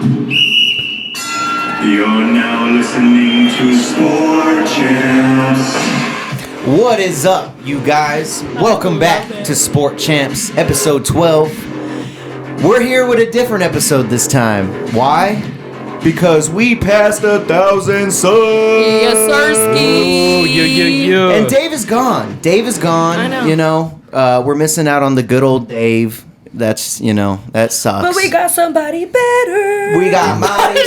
You're now listening to Sport Champs. What is up, you guys? Welcome back to Sport Champs, episode 12. We're here with a different episode this time. Why? Because we passed 1,000 subs. Yes, sirski. And Dave is gone. I know. You know, we're missing out on the good old Dave. That's, that sucks. But we got somebody better. We got Marty,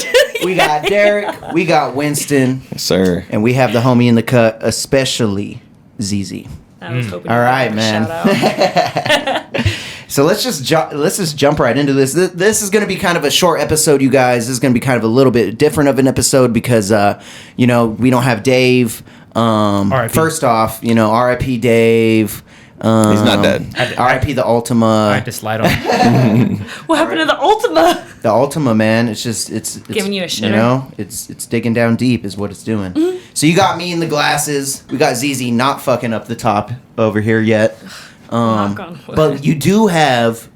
we got Deryk, we got Winston. Yes, sir. And we have the homie in the cut, especially ZZ. I was hoping All right, to man. shout out. So let's just jump right into this. This is going to be kind of a short episode, you guys. This is going to be kind of a little bit different of an episode because, we don't have Dave. First off, R.I.P. Dave. He's not dead. R.I.P. the Ultima. I had to slide on. What happened to the Ultima? The Ultima, man. It's Giving you a shitter. It's digging down deep is what it's doing. Mm-hmm. So you got me in the glasses. We got ZZ not fucking up the top over here yet. Knock on wood. But you do have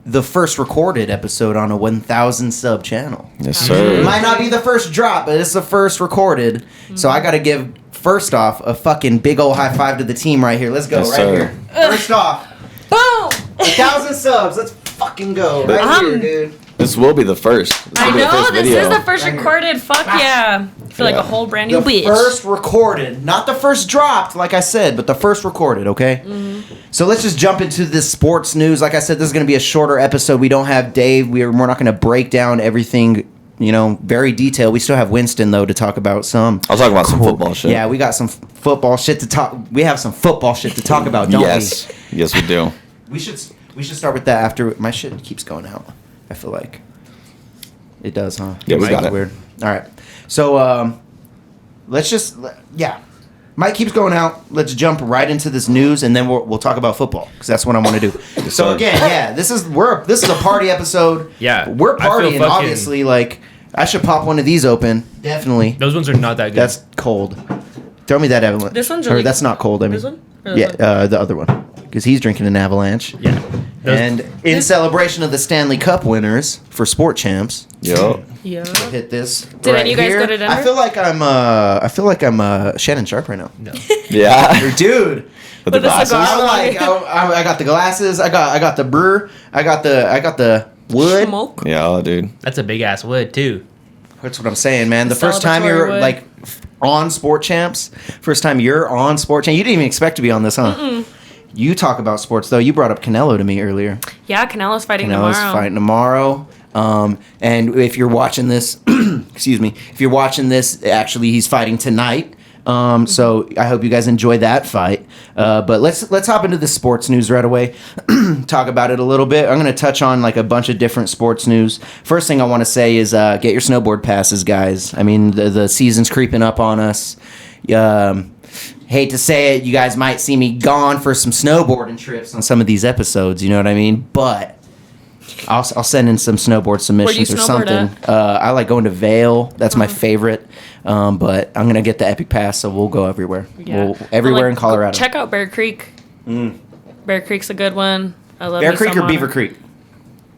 the first recorded episode on a 1,000 sub channel. Yes, sir. It might not be the first drop, but it's the first recorded. Mm-hmm. So I got to give, first off, a fucking big old high five to the team right here. Let's go, Yes, right sir. here. First off, Boom! 1,000 subs. Let's fucking go. Right here, dude. This will be the first. I know, this is the first Right here. recorded. Fuck yeah. I feel like a whole brand new The bitch. first recorded, not the first dropped, like I said, but the first recorded, okay? Mm-hmm. So let's just jump into this sports news. Like I said, this is going to be a shorter episode. We don't have Dave. We're not going to break down everything, very detailed. We still have Winston, though, to talk about some. I'll talk about some football shit. Yeah, we got some football shit to talk. We have some football shit to talk about, don't Yes, we do. we? We should start with that after my shit keeps going out. I feel like it does, huh? Yeah, we got it. Weird. All right, so let's just Mike keeps going out. Let's jump right into this news, and then we'll talk about football because that's what I want to do. So sir. again, this is a party episode. Yeah, we're I feel partying. fucking- Obviously, like I should pop one of these open. Definitely. Those ones are not that good. That's cold. Throw me that avalanche. This one's Or really- that's not cold. I mean, This one? Or this yeah, one? the other one because he's drinking an avalanche. yeah. Those- And in celebration of the Stanley Cup winners for Sport Champs, Yo. Yeah. hit this. Did any of you guys go to Denver? I feel like I'm Shannon Sharp right now. no. Yeah. Dude, With the With the glasses. cigar. I got the glasses. I got the brew. I got the wood. Smoke. Yeah, dude. That's a big ass wood too. That's what I'm saying, man. The The first time celebratory you're wood. like on Sport Champs, first time you're on Sport Champs, you didn't even expect to be on this, huh? You talk about sports though. You brought up Canelo to me earlier. Yeah, Canelo's fighting Canelo's tomorrow. fighting tomorrow. And if you're watching this, excuse me, if you're watching this, actually he's fighting tonight. So I hope you guys enjoy that fight. But let's hop into the sports news right away. Talk about it a little bit. I'm going to touch on like a bunch of different sports news. First thing I want to say is get your snowboard passes, guys. I mean, the season's creeping up on us. Hate to say it, you guys might see me gone for some snowboarding trips on some of these episodes. You know what I mean? But I'll send in some snowboard submissions or snowboard something. I like going to Vail. That's my favorite. But I'm gonna get the Epic Pass, so we'll go everywhere. Yeah. We'll, everywhere in Colorado. Check out Bear Creek. Bear Creek's a good one. I love Bear me Creek some or Beaver water. Creek?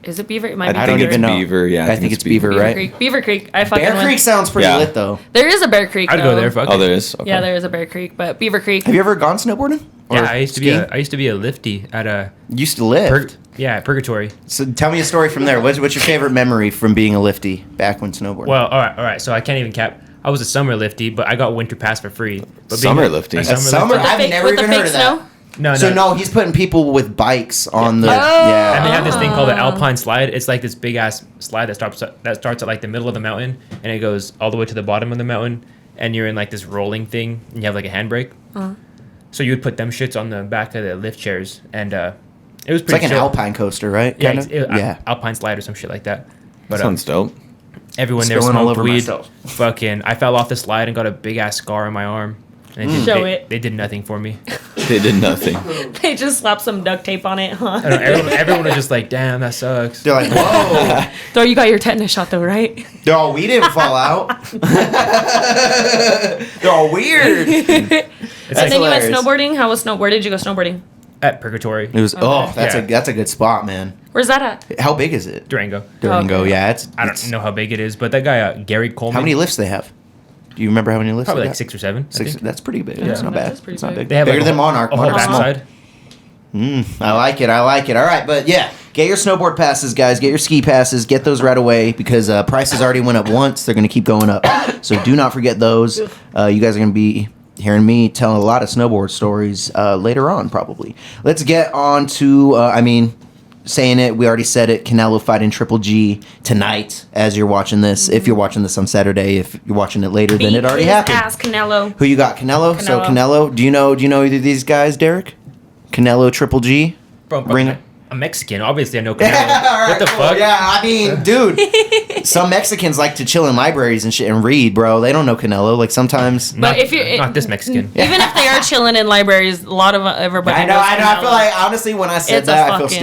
Is it Beaver? It might be I don't Beaver. even know. Beaver, yeah, I think it's Beaver, right? Creek. Beaver Creek. I fucking Bear went. Creek sounds pretty Yeah. lit though. There is a Bear Creek. I'd though. go there. Fuck Oh, it. there is? Okay. Yeah, there is a Bear Creek, but Beaver Creek. Have you ever gone snowboarding? Yeah, Or I used to be a lifty at a Used to lift. Purgatory. So tell me a story from there. What's your favorite memory from being a lifty back when snowboarding? Well, all right. So I can't even cap. I was a summer lifty, but I got winter pass for free. But Summer being lifty? a A summer- lifty- I've never even heard of that. snow? No. So no, he's putting people with bikes on the Oh. yeah. And they have this thing called the Alpine slide. It's like this big ass slide that starts at like the middle of the mountain and it goes all the way to the bottom of the mountain, and you're in like this rolling thing and you have like a handbrake. So you would put them shits on the back of the lift chairs, and it was It's pretty like an chill. alpine coaster, right? Yeah, Kinda? yeah, Alpine slide or some shit like that. But Sounds dope. everyone there Spilling all smoked over weed. myself. Fucking, I fell off the slide and got a big ass scar on my arm. And Show it. They did nothing for me. They did nothing. They just slapped some duct tape on it, huh? I don't know, everyone was just like, "Damn, that sucks." They're like, whoa. Though you got your tetanus shot though, right? No, we didn't fall out. They're all weird. It's And then you went hilarious. snowboarding. How was snow? Where did you go snowboarding? At Purgatory. It was. Oh, that's Yeah. that's a good spot, man. Where's that at? How big is it? Durango. Durango. Okay. Yeah, it's. I don't know how big it is, but that guy, Gary Coleman. How many lifts they have? Do you remember how many lifts? Probably they like got? 6 or 7. I think. That's pretty big. Yeah, That's not that bad. is pretty It's not big. big. They have Bigger like than Monarch. A whole Monarch's small. backside. I like it. I like it. All right, but yeah, get your snowboard passes, guys. Get your ski passes. Get those right away because prices already went up once. They're going to keep going up. So do not forget those. You guys are going to be hearing me tell a lot of snowboard stories later on, probably. Let's get on to, saying it, we already said it, Canelo fighting Triple G tonight as you're watching this. If you're watching this on Saturday, if you're watching it later, then it already happened. Ask Canelo. Who you got? Canelo? So Canelo. Canelo, do you know either of these guys, Deryk? Canelo, Triple G? Bro, Ring- I'm Mexican. Obviously, I know Canelo. All What the cool. fuck? Yeah, I mean, dude, some Mexicans like to chill in libraries and shit and read, bro. They don't know Canelo. Like sometimes. But if you're not this Mexican. even if they are chilling in libraries, a lot of everybody. I know. knows I Canelo. feel like honestly, when I said It's a that, I feel fucking-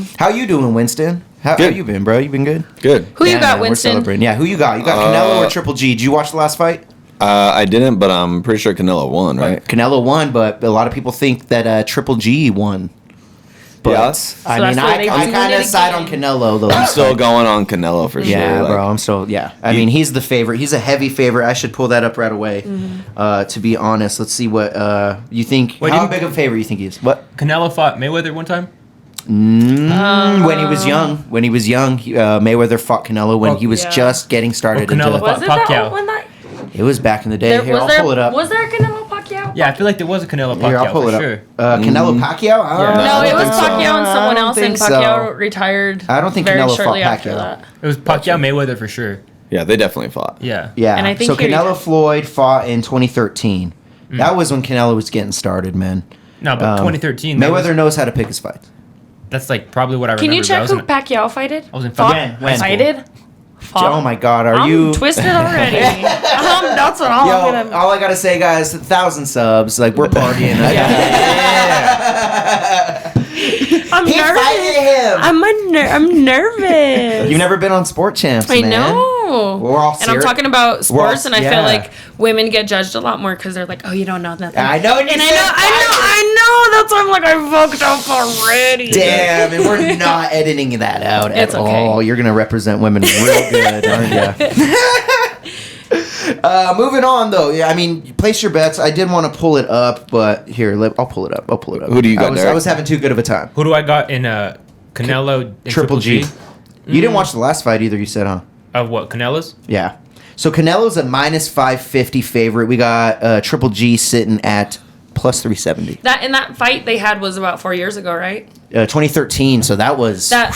stupid. How you doing, Winston? How Good. you been, bro? You been good? Good. Who you Yeah, got, man, we're Winston? celebrating. Yeah, who you got? You got Canelo or Triple G? Did you watch the last fight? I didn't, but I'm pretty sure Canelo won, right? Canelo won, but a lot of people think that Triple G won. But Yeah. I So mean, that's why they I doing kind it of side on again. Canelo though. I'm still going on Canelo for sure. Yeah, like- bro. I'm still. Yeah, I mean, he's the favorite. He's a heavy favorite. I should pull that up right away. To be honest, let's see what you think. Wait, how didn't- big of a favorite you think he is? What? Canelo fought Mayweather one time. When he was young. When he was young, Mayweather fought Canelo when Oh, he was yeah. just getting started. Well, Canelo into, fought Was it that Pacquiao. old one that? it was back in the day. There, Here, was I'll there, pull it up. Was there a Canelo Pacquiao? Yeah, I feel like there was a Canelo Pacquiao Here, I'll pull for it up. sure. Canelo Pacquiao? Yeah. No, I it don't was think so. Pacquiao and I someone don't else, and think Pacquiao so. retired. I don't think very Canelo shortly fought after Pacquiao. that. It was Pacquiao Mayweather for sure. Yeah, they definitely fought. Yeah. Yeah. And I think so he Canelo retired. Floyd fought in 2013. That was when Canelo was getting started, man. No, but 2013. that Mayweather was- knows how to pick his fights. That's like probably what I remember. Can you but I check was who in- Pacquiao fighted? I was in Fought? fucking When? Fighted? Fought? Oh my God, are I'm you? twisted already? That's what Yo, I'm gonna. all I gotta say, guys, 1,000 subs. Like we're partying. I'm He nervous. fighted him. I'm nervous. You've never been on Sport Champs, I man. know. We're all and I'm serious. talking about sports, and I yeah. feel like women get judged a lot more because they're like, "Oh, you don't know nothing." I know. And, And I know. That's why I'm like, I fucked up already. Damn, and we're not editing that out It's at okay. all. You're gonna represent women real good, aren't you? Moving on, though. Yeah, I mean, place your bets. I did want to pull it up, but here, I'll pull it up. Who do you got, I Derek? was having too good of a time. Who do I got in Canelo and Triple G. You didn't watch the last fight either. You said, huh? Of what? Canelo's? Yeah. So Canelo's a minus 550 favorite. We got Triple G sitting at plus 370. That fight they had was about 4 years ago, right? 2013. So that was That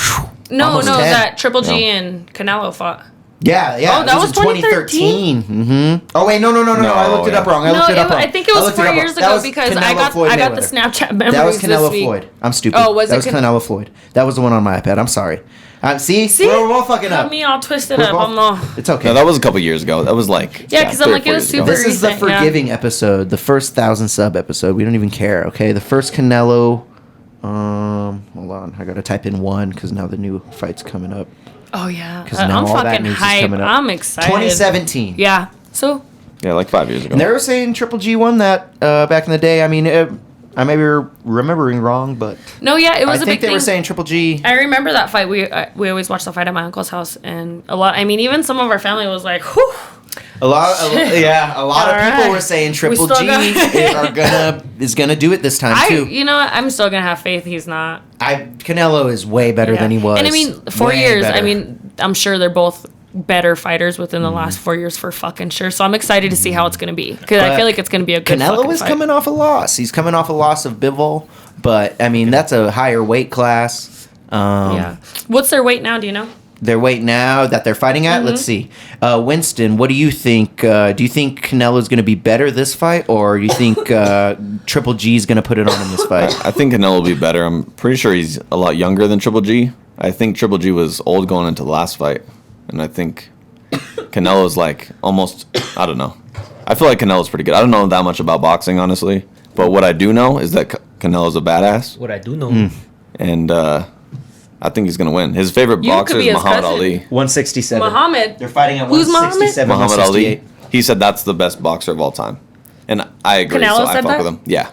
no, almost 10. that Triple G No. and Canelo fought. Yeah. Oh, that it was in 2013. Mm-hmm. Oh wait, no. I No, looked it up yeah. wrong. I No, looked it up wrong. I think it was looked 4 up wrong. years That ago was because Canelo Floyd I got the Mayweather. Snapchat memories That was this Canelo week. Floyd. I'm stupid. Oh, was that it was Canelo Floyd. That was the one on my iPad. I'm sorry. See, See? we're all fucking Got up. me all twisted We're up. both- I'm all. It's okay. No, that was a couple years ago. That was like Yeah, 'cause I'm 3 or like, it 4 was years ago. super- This is the recent, yeah. forgiving episode, the first 1,000 sub episode. We don't even care, okay? The first Canelo. Hold on, I gotta type in one because now the new fight's coming up. Oh yeah, 'Cause now I'm all that fucking news is hyped. coming up. I'm excited. 2017. Yeah. So Yeah, like 5 years ago. And they were saying Triple G won that back in the day. I mean, I may be remembering wrong, but no, yeah, it I was a think big they thing. were saying Triple G. I remember that fight. We always watched the fight at my uncle's house, and a lot. I mean, even some of our family was like, "Whew." A lot of people Alright. were saying Triple still G is gonna do it this time too. You know, what? I'm still gonna have faith. He's not. Canelo is way better than he was. And I mean, 4 Way years. better. I mean, I'm sure they're both better fighters within the last 4 years for fucking sure. So I'm excited to see how it's gonna be because I But feel like it's gonna be a good. Canelo fucking is fight. coming off a loss. He's coming off a loss of Bivol, but I mean that's a higher weight class. Yeah. What's their weight now? Do you know? Their weight now that they're fighting at. Let's see. Winston, what do you think? Do you think Canelo's going to be better this fight, or do you think Triple G is going to put it on in this fight? I think Canelo will be better. I'm pretty sure he's a lot younger than Triple G. I think Triple G was old going into the last fight, and I think Canelo's like almost. I don't know. I feel like Canelo's pretty good. I don't know that much about boxing, honestly, but what I do know is that Canelo's a badass, What I do know. and I think he's gonna win. His favorite You boxer could be is his Muhammad cousin. Ali. 167. Muhammad. They're fighting at Who's Muhammad? 167. Muhammad 168. Ali. He said that's the best boxer of all time, and I agree. Canelo so I said fuck that? with him. Yeah.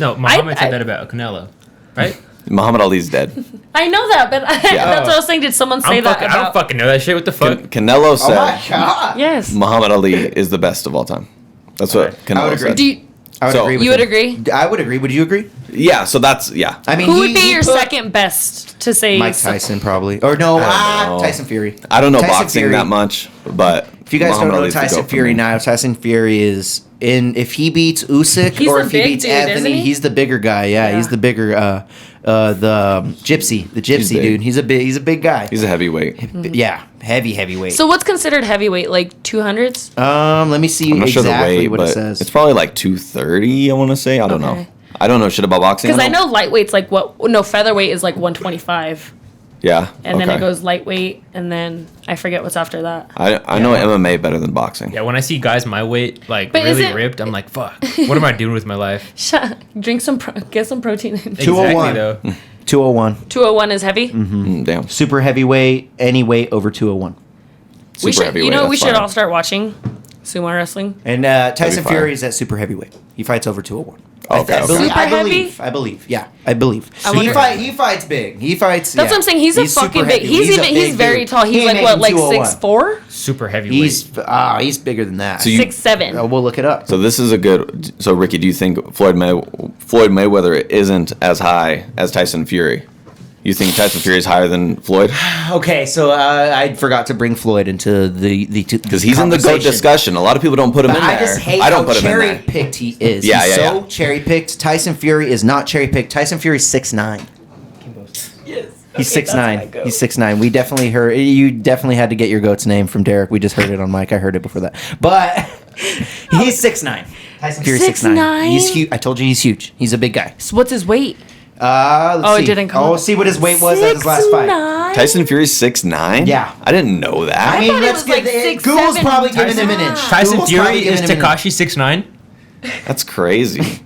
No, Muhammad I- said that about Canelo, right? Muhammad Ali's dead. I know that, but that's what I was saying. Did someone say that I don't about? fucking know that shit. What the fuck? Canelo Oh my said god. Yes. Muhammad Ali is the best of all time. That's what Canelo I would agree. said. Do you, I would So- agree with you would him. agree? I would agree. Would you agree? Yeah, so that's I mean, Who would be he your put second best to say? Mike Tyson probably, or no, know. Tyson Fury. I don't know Tyson boxing Fury. that much, but If you guys Muhammad don't know Ali's the Tyson GOAT for Fury me. now, Tyson Fury is in. If he beats Usyk He's or the if he big beats dude, isn't Anthony, he? he's the bigger guy. Yeah, Yeah. he's the bigger. The gypsy big. dude. He's a big guy. He's a heavyweight. Yeah, heavyweight. So what's considered heavyweight? Like 200s? Let me see I'm not sure the exactly weight, what but it says. it's probably like 230. I want to say. I don't know. Okay. I don't know shit about boxing. Because I know lightweight's like what? No, featherweight is like 125, Yeah. and then okay. it goes lightweight, and then I forget what's after that. I know MMA better than boxing. Yeah, when I see guys my weight like But is really it- ripped, I'm like, fuck. What am I doing with my life? Drink some, get some protein. in. 201. Exactly though. 201. 201 is heavy. Damn. Super heavyweight. Any weight over 201. Super We should, heavyweight. you know, we that's should fine. all start watching sumo wrestling. And Tyson fire. Fury is at super heavyweight. He fights over 201. Okay, okay. Super heavy? I believe. Yeah, I believe. I wonder- He fights big. He fights. That's what I'm saying. He's a super fucking big. heavy. He's a even. big He's very dude. tall. He He's ain't like what, like making 201. 6'4", Super heavyweight. He's bigger than that. So you- 6'7". We'll look it up. So this is a good. So Ricky, do you think Floyd Mayweather isn't as high as Tyson Fury? You think Tyson Fury is higher than Floyd? Okay, so I forgot to bring Floyd into the Because he's in the GOAT discussion. A lot of people don't put him But in I there. just hate I don't how put him in cherry there. picked he is. Yeah, He's yeah, so yeah. cherry picked. Tyson Fury is not cherry picked. Tyson Fury's 6'9". He's 6'9". He's 6'9". We definitely heard. You definitely had to get your goat's name from Deryk. We just heard it on mic. I heard it before that. But he's 6'9". Tyson Fury's 6'9". 6'9"? He's huge. I told you he's huge. He's a big guy. So what's his weight? Let's Oh, see. it didn't come Oh, up. see what his weight was at his last fight. 6'9"? Tyson Fury's 6'9"? Yeah. I didn't know that. I mean, thought it let's was like get 6'7". Google's probably giving him an inch. Tyson Google's Fury probably is giving him an inch. Takashi 6'9". That's crazy.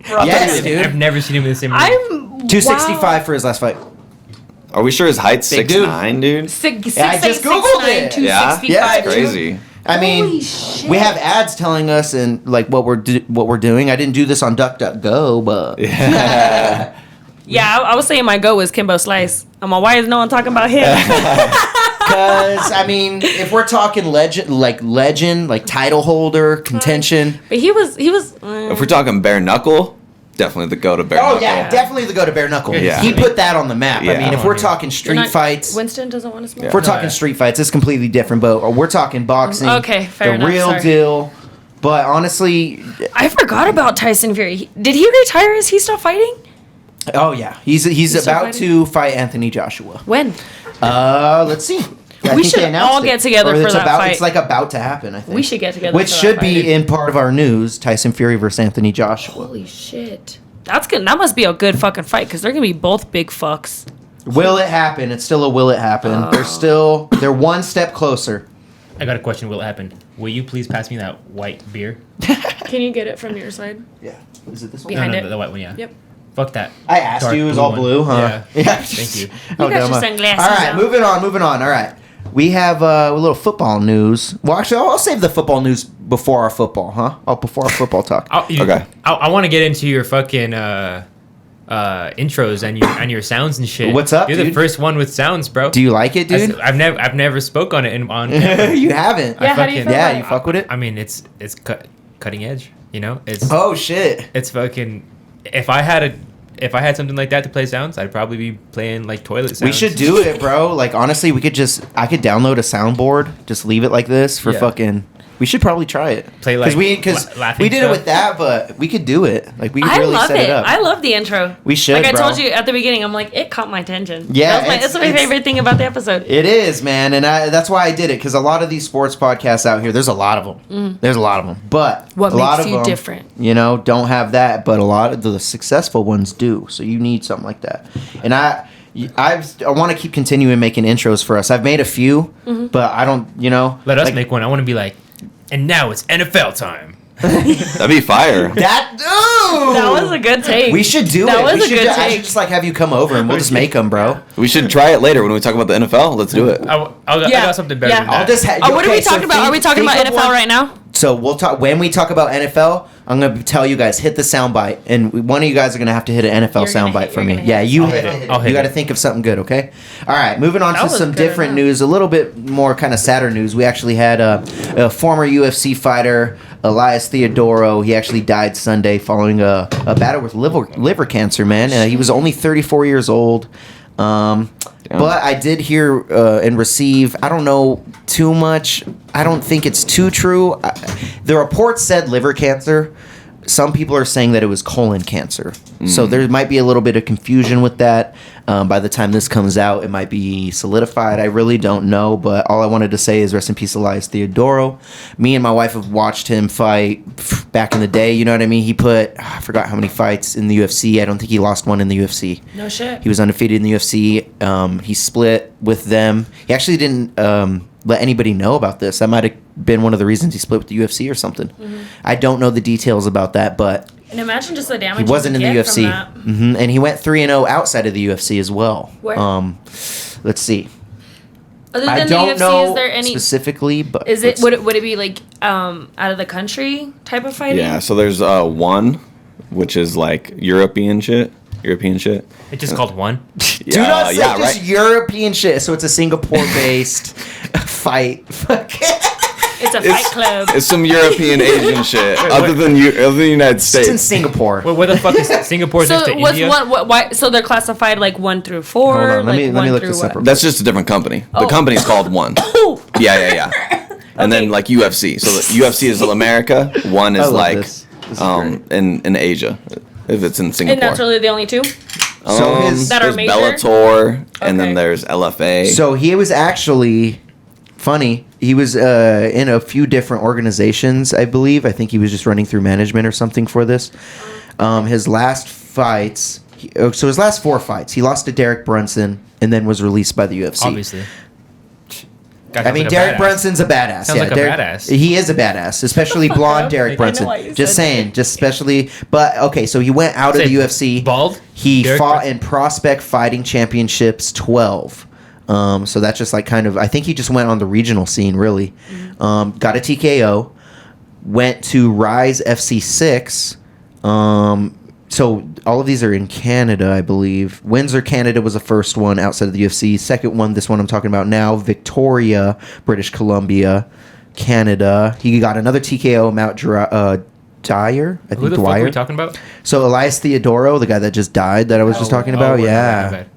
Yes, dude. I've never seen him in the same room. I'm 265 for his last fight. Are we sure his height's Big dude. 6'9", dude? Yeah, I just Googled it. Yeah? 265. Yeah, That's crazy. I mean, Holy shit. we have ads telling us and like what we're doing. I didn't do this on DuckDuckGo, but Yeah, I was saying my go was Kimbo Slice. I'm like, why is no one talking about him? because I mean, if we're talking legend, like title holder, contention. But he was. If we're talking bare knuckle, definitely the go to bare Oh knuckle. yeah, definitely the go to bare knuckle. Yeah. He put that on the map. I Yeah. mean, if we're talking street fights, Winston doesn't want to smoke. if we're No, talking yeah. street fights, it's completely different. But we're talking boxing. Okay, fair the enough, real sorry. deal. But honestly, I forgot about Tyson Fury. Did he retire? Is he still fighting? oh yeah, he's still about fighting? to fight Anthony Joshua. When? Let's see. I We think should they announced all it. get together Or for it's that about, fight. It's like about to happen. I think We should get together. Which for that should fight. be in part of our news: Tyson Fury versus Anthony Joshua. Holy shit. That's good. That must be a good fucking fight because they're gonna be both big fucks. Will it happen? It's still a will it happen. They're one step closer. I got a question. Will it happen? Will you please pass me that white beer? Can you get it from your side? Yeah. Is it this one? Behind no, it. the white one, yeah. Yep. Fuck that. I asked dark you. It was all one. blue, huh? Yeah. Thank you. Oh, got your dumb. sunglasses All right, on. moving on. All right. We have a little football news. Well, actually, I'll save the football news before our football, huh? Oh, before our football talk. Okay. I want to get into your fucking intros and your sounds and shit. What's up, You're dude? the first one with sounds, bro. Do you like it, dude? I've never spoke on it on camera. You haven't. Yeah, how do you fucking- feel Yeah, about you it? fuck with it. I mean, it's cutting edge. You know, it's Oh shit. it's fucking. If I had something like that to play sounds, I'd probably be playing like toilet sounds. We should do it, bro. Like honestly, I could download a soundboard, just leave it like this for Yeah. fucking. We should probably try it. Play, like, because laughing we did it stuff. with that, but we could do it. Like we could I really love set it it. up. I love the intro. We should, Like I bro. told you at the beginning, I'm like, it caught my attention. Yeah, That's my it's- favorite thing about the episode. It is, man, and that's why I did it because a lot of these sports podcasts out here, there's a lot of them. There's a lot of them, but What a lot makes of you them, different? You know, don't have that, but a lot of the successful ones do. So you need something like that, and I want to keep continuing making intros for us. I've made a few, but I don't, Let us like, make one. I want to be like, and now it's NFL time. That'd be fire. that. Ooh, That was a good take. We should do That it. was We a should good I should take. just like have you come over and we'll just make them, bro. We should try it later when we talk about the NFL. Let's do it. I got something better than that. I'll just. What are we talking about? Are we talking about NFL right now? So we'll talk when we talk about NFL. I'm gonna tell you guys hit the soundbite, and one of you guys are gonna have to hit an NFL soundbite for me. Yeah, you hit it. I'll hit You got to it. think of something good, okay? All right, moving on That to was some good different enough. news, a little bit more kind of sadder news. We actually had a former UFC fighter, Elias Theodoro. He actually died Sunday following a battle with liver cancer. Man, he was only 34 years old. But I did hear and receive, I don't know too much. I don't think it's too true. The report said liver cancer. Some people are saying that it was colon cancer. So there might be a little bit of confusion with that. By the time this comes out, it might be solidified. I really don't know. But all I wanted to say is rest in peace, Elias Theodoro. Me and my wife have watched him fight back in the day. You know what I mean? He put, I forgot how many fights in the UFC. I don't think he lost one in the UFC. No shit. He was undefeated in the UFC. He split with them. He actually didn't let anybody know about this. That might have been one of the reasons he split with the UFC or something. I don't know the details about that, but And imagine just the damage he wasn't in the you could UFC. get from that. And he went 3-0 outside of the UFC as well. Where? Let's see. Other than I the don't UFC, know is there any? specifically, but Is it let's- would it be like out of the country type of fighting? Yeah, so there's one, which is like European shit. It's just called one. Do not say just European shit. So it's a Singapore-based fight. It's a fight club. It's some European Asian shit, other than the United It's in States. Singapore. Where the fuck is Singapore next to So what's India? why? So they're classified like 1 through 4. Hold on, let me like look 1 through this up what? real That's just a different company. The company's called One. Oh, Yeah. And then Okay. like UFC. So the UFC is in America. One I is love like this. This is great. in Asia. If it's in Singapore. and that's really the only 2. So his- That are there's major? Bellator, and then Okay. there's LFA. So he was actually funny. He was in a few different organizations, I believe. I think he was just running through management or something for this. His last fights, so his last 4 fights, he lost to Deryk Brunson and then was released by the UFC. Obviously. I mean, Deryk Brunson's a badass. Sounds like a badass. He is a badass, especially blonde Deryk I know Brunson. why you Just said saying, just especially. But okay, so he went out of Say the UFC. bald? He Deryk fought Brunson? in Prospect Fighting Championships 12. So that's just like kind of. I think he just went on the regional scene, really. Got a TKO. Went to Rise FC 6. So all of these are in Canada, I believe. Windsor, Canada was the first one outside of the UFC. Second one, this one I'm talking about now, Victoria, British Columbia, Canada. He got another TKO, Mount Dyer. I Who think the fuck are Dwyer. we talking about? So Elias Theodoro, the guy that just died, that I was just talking about. my Yeah. bad.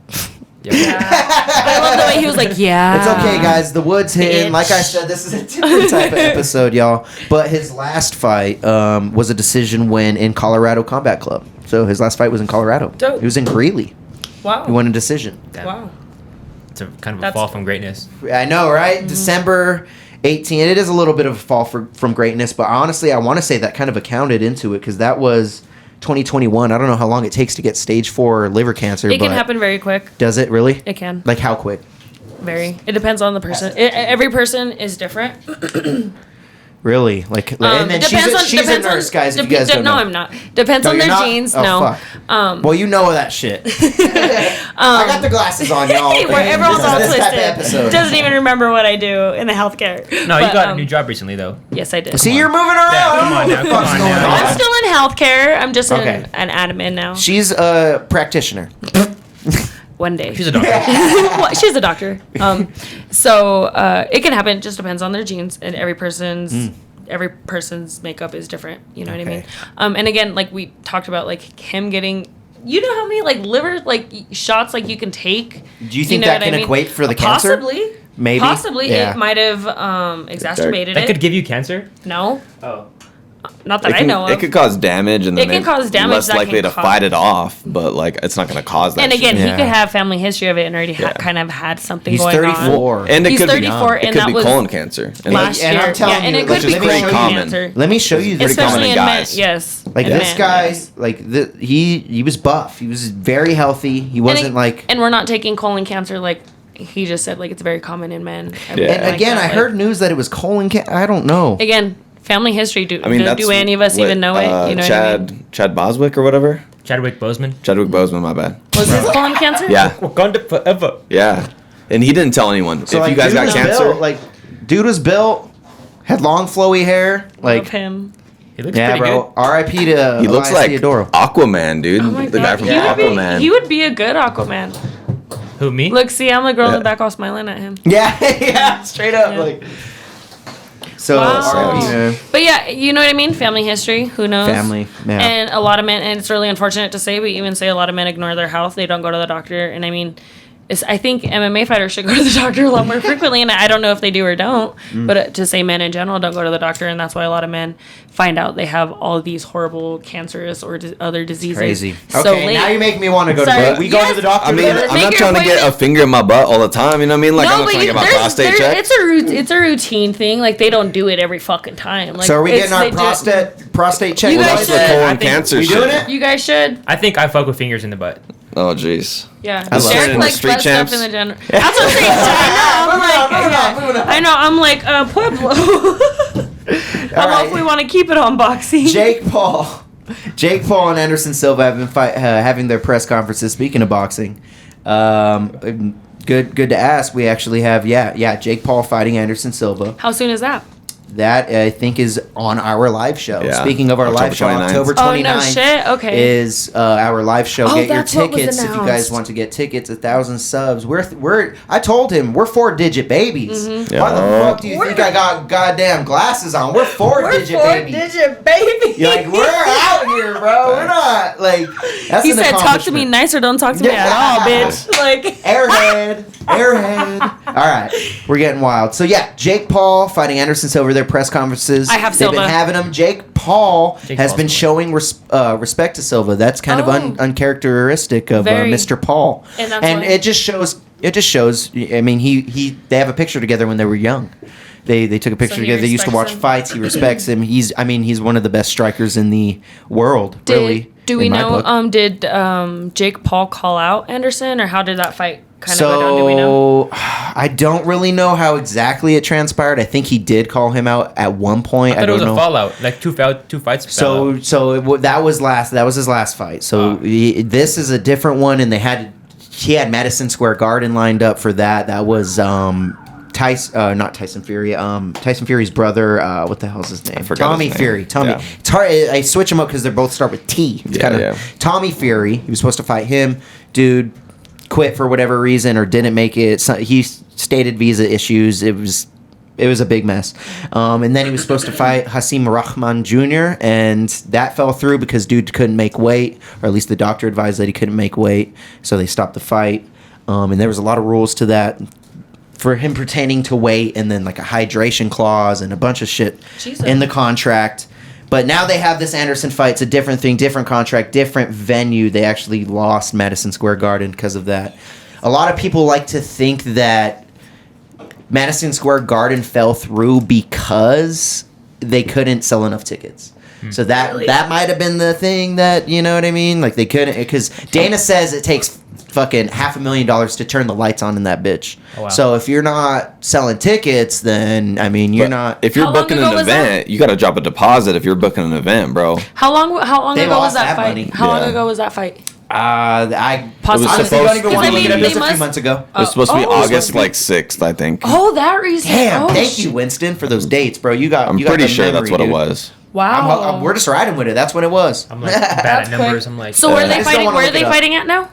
I love the way he was like, yeah. It's okay, guys. The wood's hitting. Bitch. Like I said, this is a different type of episode, y'all. But his last fight was a decision win in Colorado Combat Club. So his last fight was in Colorado. Dope. He was in Greeley. Wow. He won a decision. Damn. Wow. It's a kind of a That's- fall from greatness. I know, right? December 18. It is a little bit of a fall from greatness, but honestly, I want to say that kind of accounted into it because that was 2021. I don't know how long it takes to get stage 4 liver cancer. It can but happen very quick. Does it really? It can. Like how quick? Very. It depends on the person. Every person is different. Really? Like, and then she's a nurse, guys. If you guys don't know. No, I'm not. Depends No, on you're their not? genes. Oh, no. fuck. Well, you know that shit. I got the glasses on, y'all. Where everyone's all This is this type of twisted. episode. Doesn't even remember what I do in the healthcare. No, you But, got a new job recently, though. Yes, I did. See, you're moving around. Yeah, come on now, come What's on going now. on? I'm still in healthcare. I'm just Okay. an admin now. She's a practitioner. One day. She's a doctor. Well, she's a doctor. So it can happen. It just depends on their genes, and every person's makeup is different. You know what I mean? Okay. And again, like we talked about, like him getting. You know how many like liver like shots like you can take? Do you think know that what can I mean? equate for the cancer? Possibly. Maybe. Possibly. Yeah. It might have exacerbated That it. could give you cancer? No. Oh. Not that I know of. It could cause damage, and then It can cause damage less that likely can to cause- fight it off. But like, it's not going to cause that. And again, shit. he Yeah. could have family history of it and already Yeah. kind of had something He's going 34. on. and it He's could 34, be, it and could that be was colon cancer. And last And year. I'm telling yeah, and you, it which could is be pretty colon common. cancer. Let me show you this. Pretty common Especially in in men. guys. Yes. Like in this men, guy, yes. like he was buff. He was very healthy. He wasn't like. And we're not taking colon cancer like he just said. Like it's very common in men. Yeah. And again, I heard news that it was colon cancer. I don't know. Again, family history. Do that's do any of us what, even know it? You know Chad, what I mean? Chad Boswick or whatever. Chadwick Boseman? Chadwick Boseman, my bad. Was his colon cancer? Yeah, Wakanda forever. yeah. And he didn't tell anyone. So if like, you guys dude got was cancer, built, like dude was built, had long flowy hair, Love like him. He looks yeah, pretty bro. good. R.I.P. to he looks like Theodoro. Aquaman, dude. Oh my the guy God. from He would Aquaman. He would be a good Aquaman. Who, me? Look, see, I'm the girl in Yeah. the back all smiling at him. Yeah, yeah, straight up, Yeah. like. So Wow. R.I.P. man. But yeah, you know what I mean? Family history. Who knows? Family, yeah. And a lot of men, and it's really unfortunate to say, we even say a lot of men ignore their health. They don't go to the doctor. And I mean, I think MMA fighters should go to the doctor a lot more frequently. And I don't know if they do or don't. But to say men in general don't go to the doctor. And that's why a lot of men find out they have all these horrible cancerous or other diseases. Crazy. So Okay, late. now you make me want to go Sorry. to bed. We go to the doctor. I mean, together? I'm not Make trying your to get a appointment. finger in my butt all the time. You know what I mean? Like, I'm No, not but trying to get my there's- prostate there- checked. it's a routine thing. Like they don't do it every fucking time. Like, So are we it's- getting our they do it- prostate check? You Well, guys that's the should. colon I think cancer we shit. doing it? You guys should. I think I fuck with fingers in the butt. Oh, jeez. Yeah, I love Derek it. In the likes street butt champs? stuff in the general. That's what I'm saying. I know. I'm like Pueblo. I don't know if we want to keep it on boxing. Jake Paul and Anderson Silva have been having their press conferences. Speaking of boxing, good to ask. We actually have Jake Paul fighting Anderson Silva. How soon is that? That I think is on our live show. Yeah. Speaking of our October live show, 29th. October Oh 29th no shit. Okay. is our live show. Oh, Get your that's what was tickets if you guys announced. want to get tickets. 1,000 subs. I told him we're 4-digit babies. Mm-hmm. Why the Yeah. fuck do you think I got goddamn glasses on? We're 4-digit babies. baby. You're like, we're out here, bro. We're not like. That's He an said, "Talk to me accomplishment. nice or don't talk to me at all, bitch." Like. Airhead. All right, we're getting wild. So yeah, Jake Paul fighting Anderson Silva. Their press conferences. I have They've Silva. been having him. Jake Paul Jake has Paul's been the showing respect to Silva. That's kind of Oh. uncharacteristic of Very. Mr. Paul. And that's why- it just shows. It just shows. I mean, they have a picture together when they were young. They took a picture he together. They used to watch respects him? fights. He respects him. He's one of the best strikers in the world. really. Do we in my know? book. Did Jake Paul call out Anderson, or how did that fight kind of go down? Do we know? So I don't really know how exactly it transpired. I think he did call him out at one point. I thought it don't was know. a fallout. Like two fights. fell out. That was his last fight. So this is a different one, and he had Madison Square Garden lined up for that. That was not Tyson Fury. Tyson Fury's brother. What the hell's his name? forgot Tommy his name. Fury. Tommy. Yeah. It's hard. I switch them up because they both start with T. It's Yeah, kind of yeah. Tommy Fury. He was supposed to fight him. Dude quit for whatever reason or didn't make it. So he stated visa issues. It was a big mess. And then he was supposed to fight Hasim Rahman Jr. and that fell through because dude couldn't make weight, or at least the doctor advised that he couldn't make weight, so they stopped the fight. And there was a lot of rules to that for him pertaining to weight, and then like a hydration clause and a bunch of shit Jesus. in the contract. But now they have this Anderson fight. It's a different thing, different contract, different venue. They actually lost Madison Square Garden because of that. A lot of people like to think that Madison Square Garden fell through because they couldn't sell enough tickets. So that might have been the thing that, you know what I mean? Like they couldn't, because Dana says it takes fucking $500,000 to turn the lights on in that bitch. Oh, wow. So if you're not selling tickets, then I mean you're But not. If you're How long booking ago an was that? event, you got to drop a deposit if you're booking an event, bro. How long They ago was lost that that fight? money. How long Yeah. ago was that fight? I Possibly. honestly supposed- don't even want to Because, I look it up. mean, It was they a few must- months ago. It was supposed to be Oh, it's August supposed to be- 6th, I think. Oh, that reason. Damn! Oh, Thank you, Winston, for those dates, bro. You got. I'm you got pretty the sure that's memory, what dude. it was. Wow. We're just riding with it. That's when it was. I'm like bad That's at numbers. quick. I'm like, So where are I they just don't fighting? wanna Where are look they it up. fighting at now?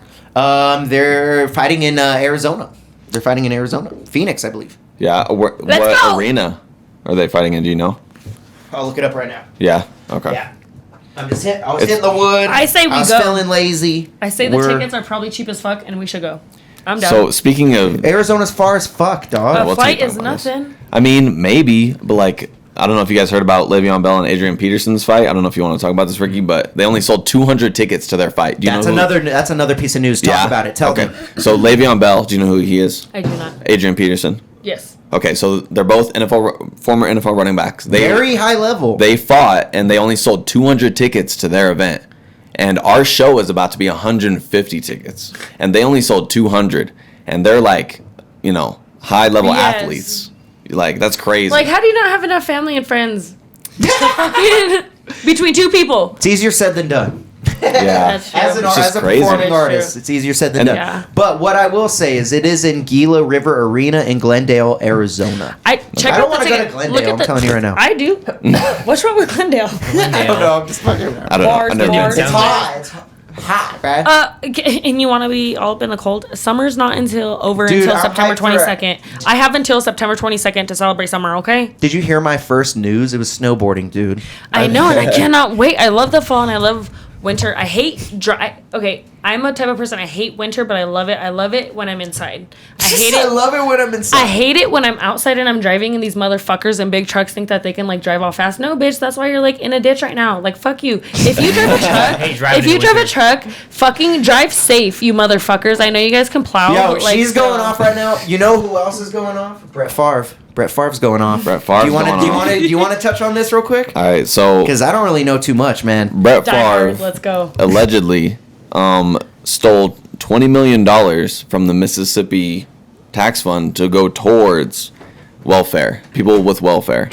They're fighting in Arizona. They're fighting in Arizona, Phoenix, I believe. Yeah. What go. arena are they fighting in? Do you know? I'll look it up right now. Yeah. Okay. Yeah. I was hitting It's- the wood. I say we I was go. feeling lazy. I say the We're- tickets are probably cheap as fuck, and we should go. I'm down. So speaking of, Arizona's far as fuck, dog. a we'll fight take is that one, yes. nothing. I mean, maybe, but like, I don't know if you guys heard about Le'Veon Bell and Adrian Peterson's fight. I don't know if you want to talk about this, Ricky, but they only sold 200 tickets to their fight. Do you That's know who? That's another piece of news. Talk about it. Tell okay. them. So Le'Veon Bell, do you know who he is? I do not. Adrian Peterson. Yes. Okay, so they're both former NFL running backs. Very high level. They fought, and they only sold 200 tickets to their event. And our show is about to be 150 tickets, and they only sold 200. And they're like, high level Yes. athletes. Like, that's crazy. Like, how do you not have enough family and friends? To fucking between two people. It's easier said than done. Yeah. That's true. As It's just as a crazy. performing That is artist, true. it's easier said than And- done. Yeah. But what I will say is it is in Gila River Arena in Glendale, Arizona. Check I don't out wanna the go to ticket. Glendale, Look at I'm the, telling you right now. I do. What's wrong with Glendale? I don't know. I'm just fucking around. I don't know. Bars, I never been bars. to It's Sounds hot. It's hot, right? And you want to be all up in the cold? Summer's not until Dude, until I'm September hyped for it. 22nd. I have until September 22nd to celebrate summer. Okay. Did you hear my first news? It was snowboarding, dude. I know, and I cannot wait. I love the fall and I love winter. I hate dry. Okay, I'm a type of person. I hate winter, but I love it. I love it when I'm inside. I hate I it. love it when I'm inside. I hate it when I'm outside and I'm driving and these motherfuckers in big trucks think that they can like drive all fast. No, bitch, that's why you're like in a ditch right now. Like fuck you. If you drive a hate truck, driving if you in drive a winter. truck, fucking drive safe, you motherfuckers. I know you guys can plow. Yo, but, like, she's going so- off right now. You know who else is going off? Brett Favre. Brett Favre's going off. Brett Favre's Do you want to? going Do you off. want to? Do you want to touch on this real quick? All right, so Because I don't really know too much, man. Brett Die hard, Favre let's go. allegedly stole $20 million from the Mississippi tax fund to go towards welfare, people with welfare.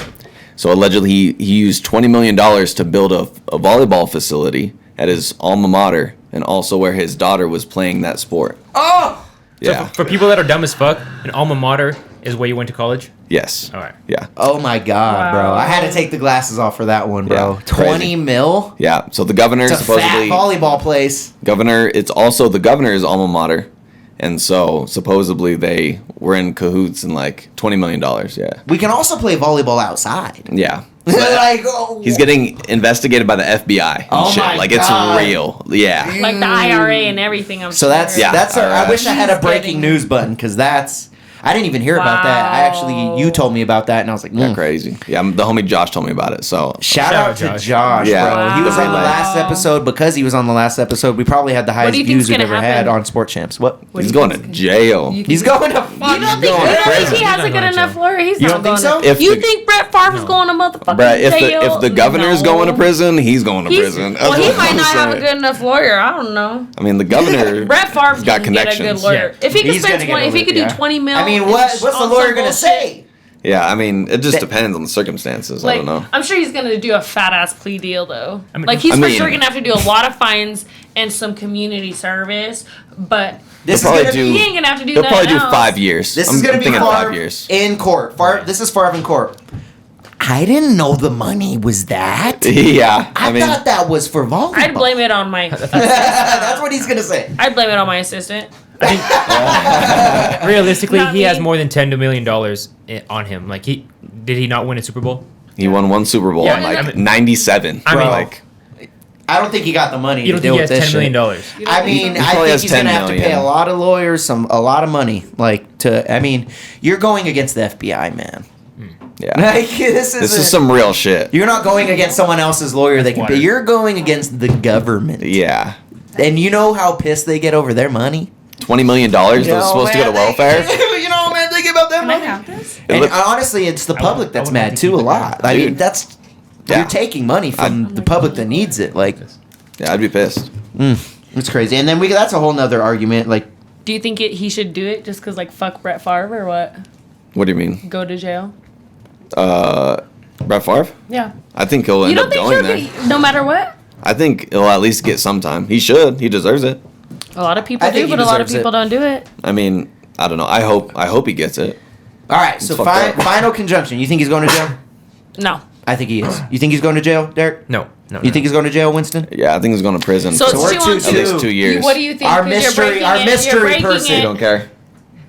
So allegedly he used $20 million to build a volleyball facility at his alma mater and also where his daughter was playing that sport. Oh, So Yeah. for people that are dumb as fuck, an alma mater is where you went to college. Yes. All right. Yeah. oh my God, bro! Wow. I had to take the glasses off for that one, bro. Yeah, crazy. 20 mil. Yeah. So the governor It's a fat supposedly volleyball place. it's also the governor's alma mater. And so supposedly they were in cahoots and like $20 million. Yeah. We can also play volleyball outside. Yeah. Like, oh, He's getting investigated by the FBI and Oh shit. my Like it's God. real. Yeah. Like the IRA and everything. I'm So sure. that's Yeah, that's. I wish I had a He's breaking getting- news button because that's. I didn't even hear about that. I actually, Wow. you told me about that, and I was like, Yeah, mm. crazy. Yeah, the homie Josh told me about it. So Shout out to Josh, Yeah. bro. He was on the Wow. last episode. Because he was on the last episode, we probably had the highest do you views think's we've gonna ever had happen? on Sport Champs. What? he's going to jail. He's going to. You don't think, going to you don't think prison. he has He's a not good going to enough jail. lawyer? He's You not don't think going so? to. If You the- think Brett Favre's going to motherfucking Bruh, jail? if the governor's No. going to prison, he's going to prison. That's Well, he what might I'm not have a saying. good enough lawyer. I don't know. I mean, the governor Brett Favre's got can get a good connections. lawyer. Yeah. If he could He's spend gonna get 20, if he over could it, do yeah. 20 mil. I mean, and what's the on some lawyer gonna bullshit, say? Yeah, I mean, it just That- depends on the circumstances. I Like, don't know. I'm sure he's gonna do a fat ass plea deal though. I mean- Like he's I for mean- sure gonna have to do a lot of fines and some community service, but This is He'll gonna probably be. he ain't gonna have to do He'll that. probably do else. 5 years. This I'm is gonna be thinking Favre 5 years. in court. This is Favre in court. I didn't know the money was that. Yeah, I, I mean, thought that was for volleyball. I'd blame it on my. That's what he's gonna say. I'd blame it on my assistant. Realistically, Not he has me. more than $10 million on him. Like did he not win a Super Bowl? he won 1 Super Bowl Yeah, in I like mean- 97. I mean, like, I don't think he got the money You to don't deal think he with has this $10 million? shit. I mean, He I probably think has he's gonna 10 have to pay million. a lot of lawyers a lot of money. Like to, I mean, you're going against the FBI, man. yeah. Like this This is some real shit. You're not going against someone else's lawyer. They can pay. Water. You're going against the government. Yeah. And you know how pissed they get over their money. $20 million that's supposed to go to welfare. You know, man, think about that Can I money. have this? And look- honestly, it's the public I that's would mad like to too. keep A it lot. going. I mean, Dude. that's Yeah. you're taking money from the public that needs it. Like, Yeah, I'd be pissed. it's crazy. And then that's a whole nother argument. Like, Do you think he should do it just because like fuck Brett Favre or what? What do you mean? Go to jail? Brett Favre? Yeah. I think he'll You end don't up think going he'll there. be no matter what? I think he'll at least get some time. He should. He deserves it. A lot of people I think do, he but a lot of deserves it. people don't do it. I mean, I don't know. I hope he gets it. all right. So fucked up. final conjunction. You think he's going to jail? No. I think he is. You think he's going to jail, Derek? No. You think he's going to jail, Winston? Yeah, I think he's going to prison So for it's we're 2 on two- at 2. least 2 years. What do you think? Our 'Cause you're mystery- breaking our it, mystery you're breaking person. it. You don't care?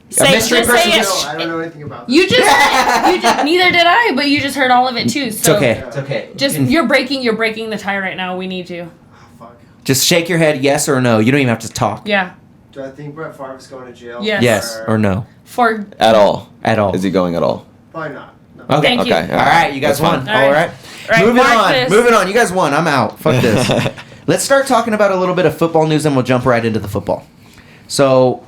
Say, mystery just person say just- it. I don't know anything about that. You just neither did I, but you just heard all of it too. It's So okay. It's okay. Just you're breaking the tie right now. We need you. Oh, fuck. Just shake your head yes or no. You don't even have to talk. Yeah. Do I think Brett Favre is going to jail? Yes. Yes or no For At all? at all. Is he going at all? Probably not. No. Okay. Thank you. Okay. All right, you guys That's won. fine. All All right. right. All right, Moving mark on. this. Moving on. You guys won. I'm out. Fuck this. Let's start talking about a little bit of football news, and we'll jump right into the football. So,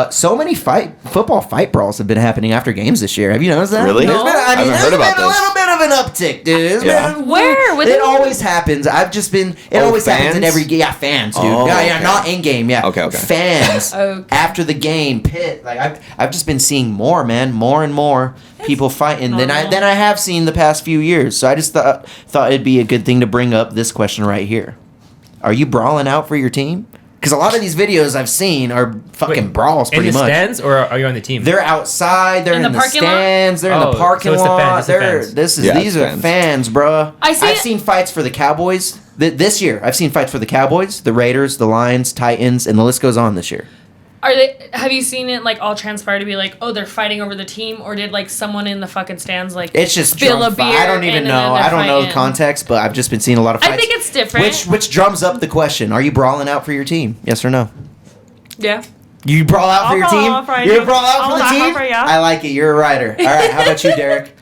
so many football fight brawls have been happening after games this year. Have you noticed that? Really? There's been, No. I mean, I haven't there's heard been about a this. little bit of an uptick, dude. There's Yeah. been- Where? With It the- always happens. I've just been. It Oh, always happens in fans? every fans, dude. Oh, yeah, okay. not in game. Yeah. Okay. Fans Okay. after the game pit. Like I've just been seeing more, man, more and more people fighting than normal. I have seen the past few years. So I just thought it'd be a good thing to bring up this question right here. Are you brawling out for your team? Because a lot of these videos I've seen are fucking Wait, brawls, in pretty the much. stands, or are you on the team? They're outside. They're In in the the parking lot? stands. They're in Oh, the parking so it's the lot. fans, it's the They're fans. these it's are fans. fans, bruh. I see I've it- seen fights for the Cowboys this year. I've seen fights for the Cowboys, the Raiders, the Lions, Titans, and the list goes on this year. Are they? Have you seen it like all transpire to be like, oh, they're fighting over the team, or did like someone in the fucking stands like It's just spill drum a fight. beer? I don't even and then know. they're I don't know the fighting? context, but I've just been seeing a lot of fights. I think it's different. Which drums up the question: are you brawling out for your team? Yes or no? Yeah. You brawl out for I'll your brawl team? out for You're you. brawl out I'll for the brawl team? for ya. I like it. You're a writer. All right. How about you, Derek?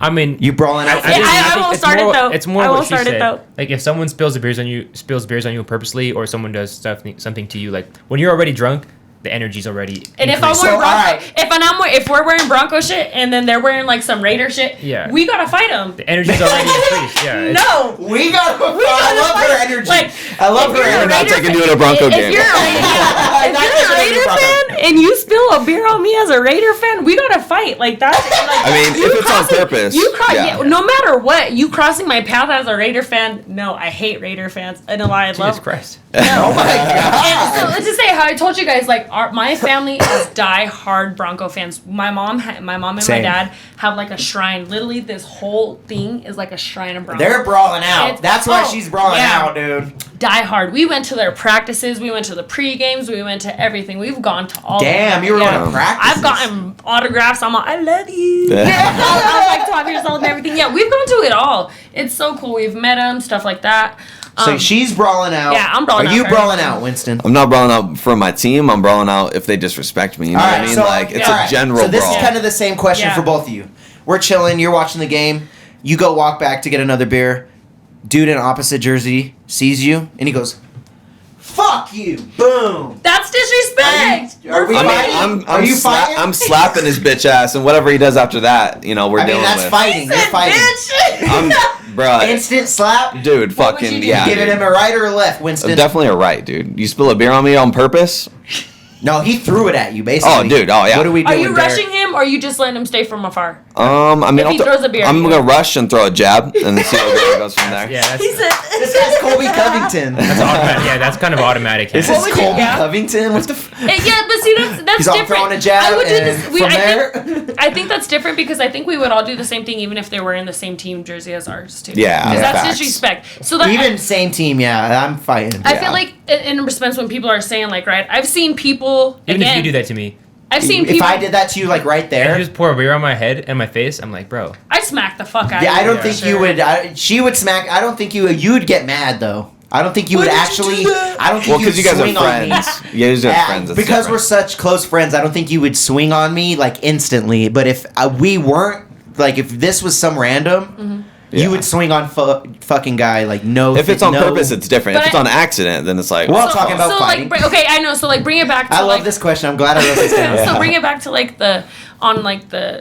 I mean, You brawling out for Yeah, your team? I think won't it's start it, more- though. It's more I what won't she start it, said. though. Like if someone spills beers on you purposely, or someone does something to you, like when you're already drunk, the energy's already. And if I'm increased. wearing So, Bronco, alright. if we're wearing Bronco shit and then they're wearing like some Raider shit, Yeah. we gotta fight them. the energy's already increased. Yeah. it's- No. We got. I gotta love her fight. energy. Like, I love her If you're a energy. not Raider taking fan- you to a Bronco if game. You're a, if Not you're taking a you to a Raider Bronco. fan and you spill a beer on me as a Raider fan, we gotta fight. Like that's. Like, I mean, you if it's on crossing- purpose, yeah, no matter what, you crossing my path as a Raider fan. No, I hate Raider fans. I know I Jesus love. Christ. Oh my god. And so let's just say how I told you guys, like my family is die-hard Bronco fans. My mom and Same. my dad have like a shrine. Literally, this whole thing is like a shrine of Bronco. They're brawling out. It's- That's why oh, she's brawling yeah. out, dude. Die hard. We went to their practices. We went to the pre-games. We went to everything. We've gone to all. Damn, of them. you were Yeah. going to practice. I've gotten autographs. I'm all, I love you. Yeah. I was like 12 years old and everything. Yeah, we've gone to it all. It's so cool. We've met them, stuff like that. So she's brawling out. yeah, I'm brawling Are out you for brawling everything. out, Winston? I'm not brawling out for my team. I'm brawling out if they disrespect me. You know what I mean? Like it's all a right. general So this brawl. is kind of the same question Yeah. for both of you. We're chilling. You're watching the game. You go walk back to get another beer. Dude in opposite jersey sees you and he goes, "Fuck you!" Boom. That's disrespect. Are we I fighting? mean, Are you fighting? I'm slapping his bitch ass, and whatever he does after that, you know, we're I mean, dealing that's with. fighting. You're fighting. I'm, bruh, Instant slap. dude, What would fucking you do? yeah. Giving dude. him a right or a left, Winston. Definitely a right, dude. You spill a beer on me on purpose? No, he threw it at you, basically. Oh, dude. Oh, yeah. What are we Are doing? you rushing him or are you just letting him stay from afar? I mean, If he throws a beer at I'm you. gonna rush and throw a jab, and then see where it goes from there. Yeah, that's, This guy's Colby Covington. that's automatic. Yeah, that's kind of automatic. This Yeah. is would you- Colby yeah? Covington. What the? Yeah, but see, that's He's all different. throwing a jab, I would do this. and from I think that's different because I think we would all do the same thing even if they were in the same team jersey as ours too. Yeah, because that's facts. disrespect. So that Even same team, yeah. I'm fighting. I Yeah. feel like in response when people are saying like, right, I've seen people Even again. if you do that to me, I've seen If people. I did that to you, like right if there, you just pour a beer on my head and my face, I'm like, bro. I'd smack the fuck out. yeah, of I don't you, think for you sure. would. She would smack. I don't think you'd get mad though. I don't think you would actually. I don't think Well, you would because you guys swing are on me. friends. You guys are friends. It's because we're different. such close friends, I don't think you would swing on me like instantly. But if we weren't, like, if this was some random, Yeah. you would swing on fucking guy like no. If it's on no- purpose, it's different. If But it's on accident, then it's like. Well, I'm talking about so fighting. like, okay, I know. So like, bring it back to I love like, this question. I'm glad I wrote this down. So bring it back to like the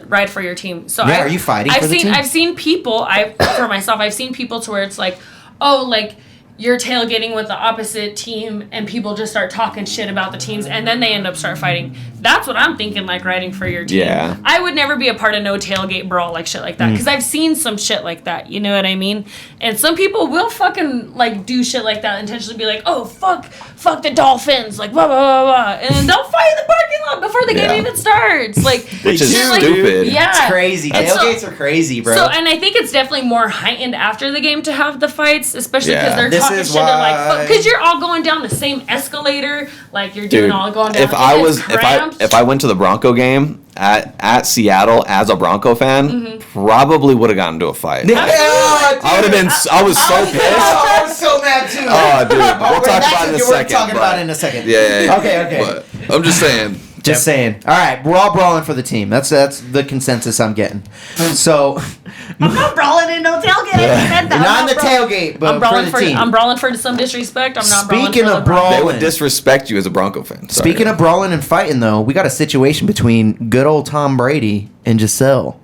ride for your team. So Yeah, are you fighting I've for the seen team? I've seen people. For myself, I've seen people to where it's like, oh, like you're tailgating with the opposite team, and people just start talking shit about the teams, and then they end up start fighting. That's what I'm thinking. Like riding for your team. Yeah. I would never be a part of no tailgate brawl like shit like that because I've seen some shit like that. You know what I mean? And some people will fucking like do shit like that intentionally. Be like, oh fuck the Dolphins, like blah blah blah blah, and then they'll fight in the parking lot before the game Yeah. even starts. Like, Which is they're, like, stupid. Yeah, It's crazy. And so- Tailgates are crazy, bro. So, and I think it's definitely more heightened after the game to have the fights, especially because Yeah. they're This talking is shit. They're why- like, because you're all going down the same escalator, like you're doing Dude, all going down. if it I gets was cramped. if I went to the Bronco game at Seattle as a Bronco fan, Mm-hmm. probably would have gotten into a fight. Yeah, I would have been. I was so pissed. I was so mad too. Oh, dude, we'll wait, talk that's about it in a what second. We're talking but- about it in a second. Yeah. Okay. But I'm just saying. Just saying. All right, we're all brawling for the team. That's the consensus I'm getting. So, I'm not brawling in no tailgate. I said that. not in the brawling. tailgate, but I'm brawling for the team. I'm brawling for some disrespect. I'm not brawling Speaking for of the brawl. brawl- They would disrespect you as a Bronco fan. Sorry. Speaking of brawling and fighting, though, we got a situation between good old Tom Brady and Giselle.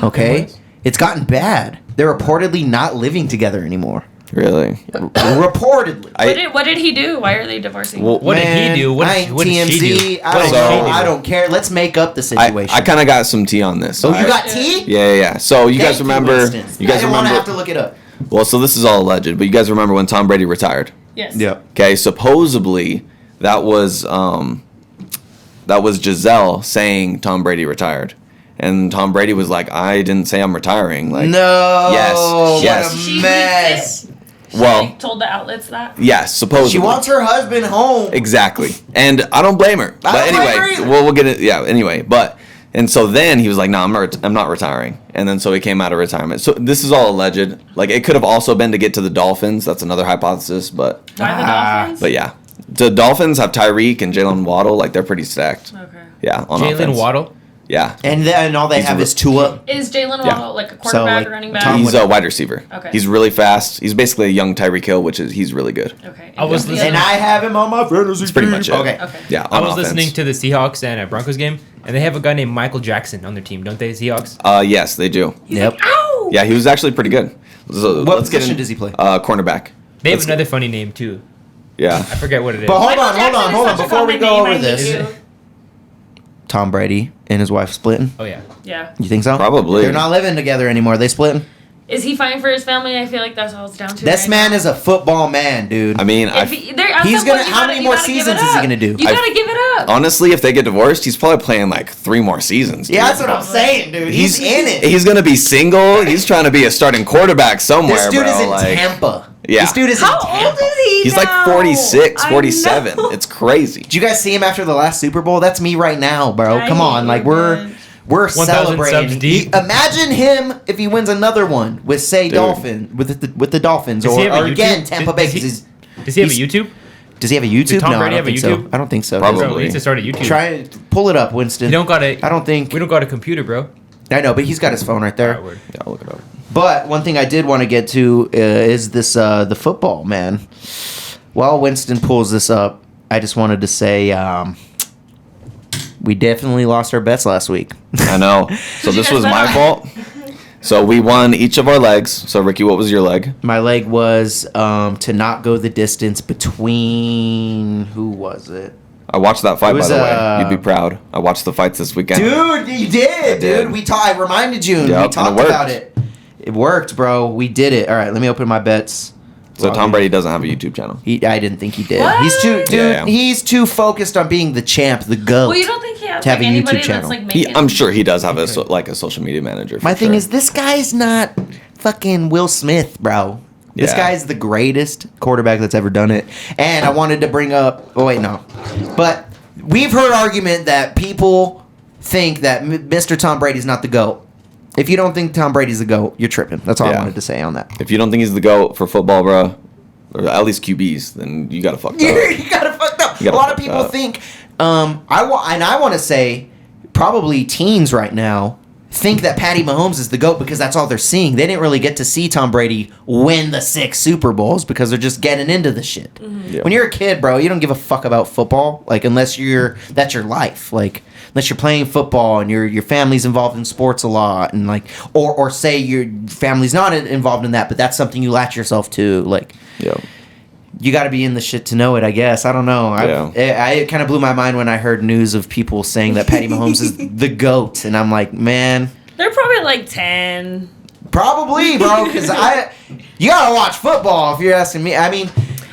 Okay, it's gotten bad. They're reportedly not living together anymore. Really, Reportedly. What did he do? Why are they divorcing? well, What did he do? What I did, ain't what did she TMZ. do? I What don't did know. she do? I don't care. Let's make up the situation. I kind of got some tea on this. Oh, you alright? got tea? Yeah. So you guys Thank remember? Winston. You guys I didn't want to remember? have to look it up. Well, so this is all alleged, but you guys remember when Tom Brady retired? Yes. Yep. Okay, supposedly that was Giselle saying Tom Brady retired, and Tom Brady was like, "I didn't say I'm retiring." Like, No. Yes, What yes. a She mess. She Well- like, told the outlets that. yes, supposedly. She wants her husband home. Exactly, and I don't blame her. But don't blame her anyway, either. we'll get it. Yeah. Anyway, but and so then he was like, "No, I'm not retiring." And then so he came out of retirement. So this is all alleged. Like it could have also been to get to the Dolphins. That's another hypothesis. But Why the Dolphins? yeah, the Dolphins have Tyreek and Jalen Waddle. Like they're pretty stacked. Okay. Yeah, on Jalen offense. Waddle. Yeah, And then all they have is Tua. Is Jalen Yeah. Waddle like a quarterback like, or running Tom back? he's a wide receiver. Okay. He's really fast. He's basically a young Tyreek Hill, he's really good. Okay. I was who's the listening- And other- I have him on my fantasy That's pretty team. much it. Okay. Okay. Yeah, I on was offense. listening to the Seahawks and Broncos game, and they have a guy named Michael Jackson on their team, don't they? Seahawks. Yes, they do. Yep. Ow! Yeah, he was actually pretty good. So What let's get position in- does he play? Cornerback. They have Let's another funny name too. Yeah. I forget what it is. But hold Michael on. Jackson is such a Before we common go name, over I hate this, you. Tom Brady and his wife splitting. Oh yeah. Yeah. You think so? Probably. They're not living together anymore. They splitting. Is he fighting for his family? I feel like that's all it's down to. This right man now. is a football man, dude. I mean, If he, there, at He's some gonna- point, you how gotta- many you more gotta give seasons it is he up. gonna do? You gotta give it up. honestly, if they get divorced, he's probably playing like 3 more seasons. Dude. yeah, that's what I'm saying, dude. He's in it. He's gonna be single. He's trying to be a starting quarterback somewhere, This dude bro. is in like, Tampa. Yeah. This dude is How in Tampa. old is he he's now? like 46, I 47. know. It's crazy. Did you guys see him after the last Super Bowl? That's me right now, bro. I Come on, hate like you, we're man. 1,000 celebrating. subs deep. Imagine him if he wins another one with say Dude. Dolphin with the Dolphins Does he have a or again YouTube? Tampa Bay. Does he- 'cause he's- Does he have a he's- YouTube? Does he have a YouTube? Tom No, Brady I have don't a think so. YouTube? I don't think so. Probably. Bro, he needs to start a YouTube. Try pull it up, Winston. You don't got a. I don't think. We don't got a computer, bro. I know, but he's got his phone right there. Alright, word. Yeah, I'll look it up. But one thing I did want to get to is this the football, man. While Winston pulls this up, I just wanted to say we definitely lost our bets last week. I know. So you this guys was bet my on? fault. So we won each of our legs. So Ricky, what was your leg? My leg was to not go the distance between who was it? I watched that fight, It was, by the way. You'd be proud. I watched the fights this weekend. Dude, you did, did. dude. I reminded you and Yep, we and it talked worked. about it. It worked, bro. We did it. All right, let me open my bets. So Tom Brady doesn't have a YouTube channel. I didn't think he did. What? He's too, dude. Yeah. He's too focused on being the champ, the goat. Well, you don't think he has To have like a YouTube anybody channel. that's like making? I'm sure he does have a like a social media manager. My for thing sure. is, this guy's not fucking Will Smith, bro. This Yeah. guy's the greatest quarterback that's ever done it. And I wanted to bring up. Oh wait, no. But we've heard argument that people think that Mr. Tom Brady's not the goat. If you don't think Tom Brady's the GOAT, you're tripping. That's all I Yeah. wanted to say on that. If you don't think he's the GOAT for football, bro, or at least QBs, then you gotta fuck up. you got it fucked up. You A got it lot of fucked people up. think, I want to say, probably teens right now think that Patty Mahomes is the GOAT because that's all they're seeing. They didn't really get to see Tom Brady win the 6 Super Bowls because they're just getting into the shit. Yeah. When you're a kid, bro, you don't give a fuck about football, like unless that's your life, like unless you're playing football and your family's involved in sports a lot, and like or say your family's not involved in that, but that's something you latch yourself to, like. Yeah. You got to be in the shit to know it, I guess. I don't know. It kind of blew my mind when I heard news of people saying that Patty Mahomes is the GOAT, and I'm like, man, They're probably like 10. probably, bro, because you gotta watch football if you're asking me. I mean,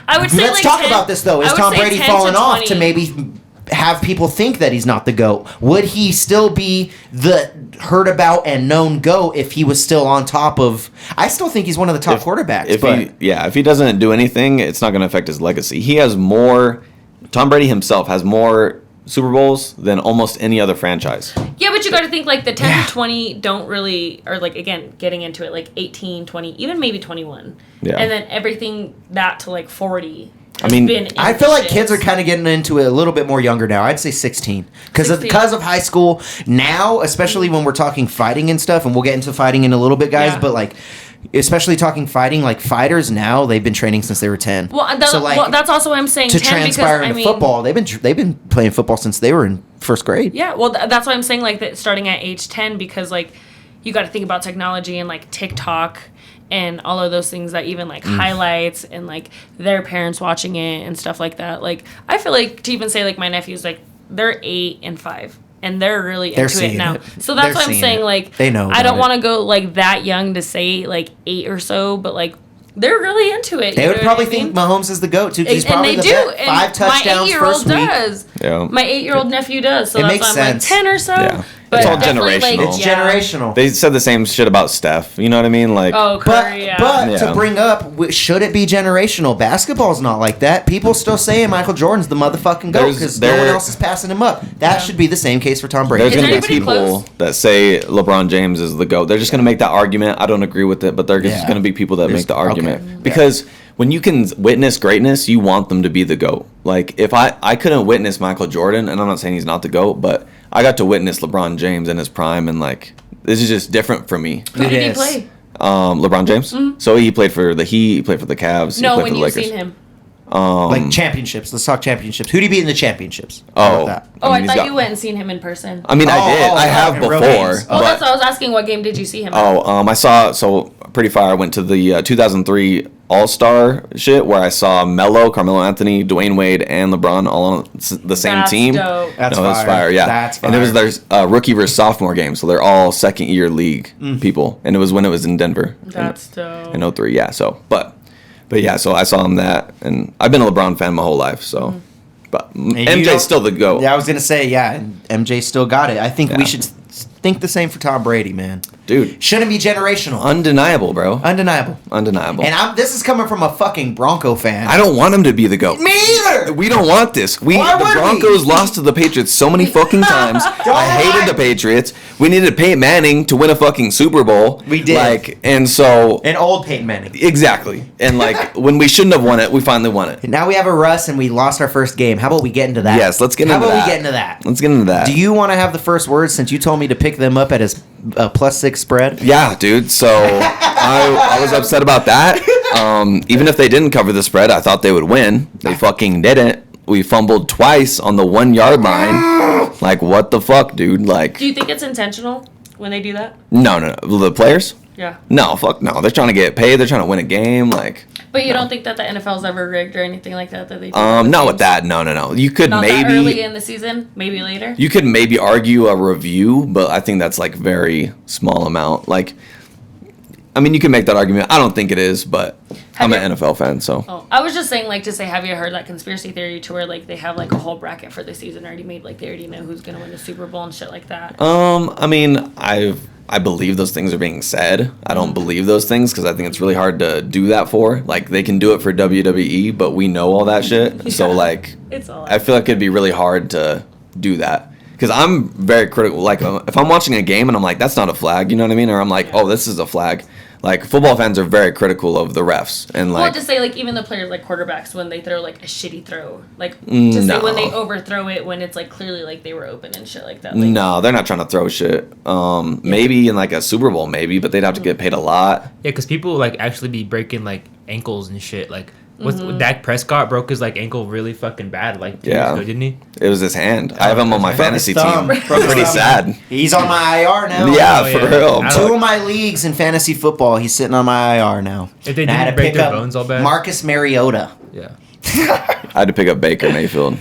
I would say let's like talk 10 about this though. I Is would Tom say Brady 10 falling off to 20. maybe have people think that he's not the GOAT? Would he still be the heard about and known GOAT if he was still on top of? I still think he's one of the top quarterbacks. If he doesn't do anything, it's not going to affect his legacy. He has more. Tom Brady himself has more Super Bowls than almost any other franchise. Yeah, but you got to think like the 10 Yeah. to 20 don't really, or like again, getting into it, like 18, 20, even maybe 21. Yeah. And then everything that to like 40. I mean, been in I feel the like kids are shits. kind of getting into it a little bit more younger now. I'd say 16 because 16. of high school now, especially when we're talking fighting and stuff. And we'll get into fighting in a little bit, guys. Yeah. But like, especially talking fighting, like fighters now, they've been training since they were 10. Well, that's also why I'm saying to 10 transpire because, into I mean, football, they've been playing football since they were in first grade. Yeah, well, that's why I'm saying like that starting at age 10 because like you got to think about technology and like TikTok and all of those things that even like highlights and like their parents watching it and stuff like that. Like I feel like to even say like my nephews, like they're 8 and 5 and they're really They're into it seeing now. it. So that's They're why I'm seeing saying it. like They know I don't about want to go like that young to say like 8 or so, but like They're really into it. They you would know probably what I mean? think Mahomes is the GOAT too. 'Cause he's And probably they the do. best. And 5 touchdowns my 8-year-old first week. does. Yeah. My 8-year-old nephew does. So It that's makes why I'm like sense. 10 or so. Yeah. But It's all definitely, generational. Like, It's yeah. generational. They said the same shit about Steph. You know what I mean? Like, Oh, But Curry, yeah. but to Yeah. bring up, should it be generational? Basketball's not like that. People still saying Michael Jordan's the motherfucking GOAT There's- because no one there- else is passing him up. That should be the same case for Tom Brady. there's Is going to be anybody people close? that say LeBron James is the GOAT. They're just going to make that argument. I don't agree with it, but there's Yeah. going to be people that There's- make the argument. okay. Because when you can witness greatness, you want them to be the GOAT. Like, if I couldn't witness Michael Jordan, and I'm not saying he's not the GOAT, but I got to witness LeBron James in his prime, and, like, this is just different for me. Who did he is. play? LeBron James? So he played for the Heat, he played for the Cavs, he No, played when for the you've Lakers. seen him. Like championships. Let's talk championships. Who do you beat in the championships? How about Oh. that? Oh, I he's thought got- you went and seen him in person. I mean, I did. I have in real before. games. Well, but- that's what I was asking. What game did you see him at? I saw, so pretty far, I went to the 2003 All-Star shit where I saw Melo, Carmelo Anthony, Dwayne Wade, and LeBron all on the same That's team. dope. That's no, it was fire. fire, yeah. That's And it was fire. their rookie versus sophomore game, so they're all second-year league people. And it was when it was in Denver. That's dope. In 03, yeah. So, but yeah, so I saw him that, and I've been a LeBron fan my whole life, so. But you don't- MJ's still the GOAT. Yeah, I was gonna say and MJ still got it. I think we Yeah. should think the same for Tom Brady, man. Dude, Shouldn't be generational. undeniable, bro. Undeniable. Undeniable. And this is coming from a fucking Bronco fan. I don't want him to be the GOAT. Me either. We don't want this. The Why would we? Broncos lost to the Patriots so many fucking times. I hated the Patriots. We needed Peyton Manning to win a fucking Super Bowl. We did. Like, and so An old Peyton Manning. exactly. And like when we shouldn't have won it, we finally won it. Now we have a Russ and we lost our first game. How about we get into that? Yes, let's get into How about that. we get into that? Let's get into that. Do you want to have the first word since you told me to pick them up at his +6 spread? Yeah, dude. So I was upset about that. Even if they didn't cover the spread, I thought they would win. They fucking didn't. We fumbled twice on the 1 yard line. Like, what the fuck, dude? Like, Do you think it's intentional when they do that? no. The players? Yeah. No, fuck no. They're trying to get paid. They're trying to win a game. Like, But you don't think that the NFL's ever rigged or anything like that? That they do not with that. No. You could Not that early maybe in the season, maybe later. you could maybe argue a review, but I think that's like very small amount. Like, I mean, you can make that argument. I don't think it is, but Have I'm you- an NFL fan, so. Oh, I was just saying, like, to say, have you heard that conspiracy theory to where, like, they have, like, a whole bracket for the season already made? Like, they already know who's going to win the Super Bowl and shit like that. I mean, I believe those things are being said. I don't believe those things because I think it's really hard to do that for. Like, they can do it for WWE, but we know all that shit. So, Yeah. like, It's all I feel like it'd be really hard to do that. Because I'm very critical. Like, if I'm watching a game and I'm like, that's not a flag, you know what I mean? Or I'm like, oh, this is a flag. Like, football fans are very critical of the refs. And, Well, like, to say, like, even the players, like, quarterbacks, when they throw, like, a shitty throw. Like, to No. say when they overthrow it when it's, like, clearly, like, they were open and shit like that. Like, no, they're not trying to throw shit. Maybe in, like, a Super Bowl, maybe, but they'd have to get paid a lot. Yeah, because people like actually be breaking like ankles and shit. Like, with Dak Prescott broke his like ankle really fucking bad like 2 years Yeah. ago, didn't he? It was his hand. I have him on my fantasy his team. thumb. Broke his Pretty thumb. sad. He's on my IR now. Yeah, Oh, for yeah. real. I Two like- of my leagues in fantasy football, he's sitting on my IR now. If they And I had didn't to break pick their up bones all bad. Marcus Mariota. Yeah. I had to pick up Baker Mayfield.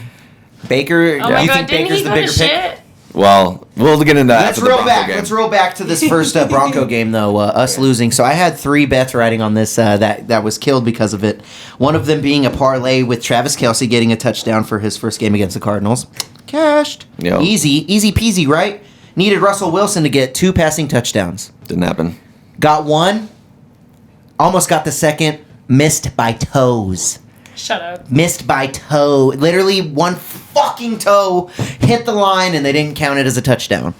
Baker, Oh my you god, think didn't Baker's he the go to bigger pick? shit? Well, we'll get into that Let's after the roll Bronco back. game. Let's roll back to this first Bronco game, though. Us losing. So I had 3 bets riding on this that was killed because of it. One of them being a parlay with Travis Kelce getting a touchdown for his first game against the Cardinals. Cashed. Yeah. Easy peasy, right? Needed Russell Wilson to get 2 passing touchdowns. Didn't happen. Got 1. Almost got the second. Missed by toes. Shut up. Missed by toe. Literally 1 fucking toe hit the line and they didn't count it as a touchdown.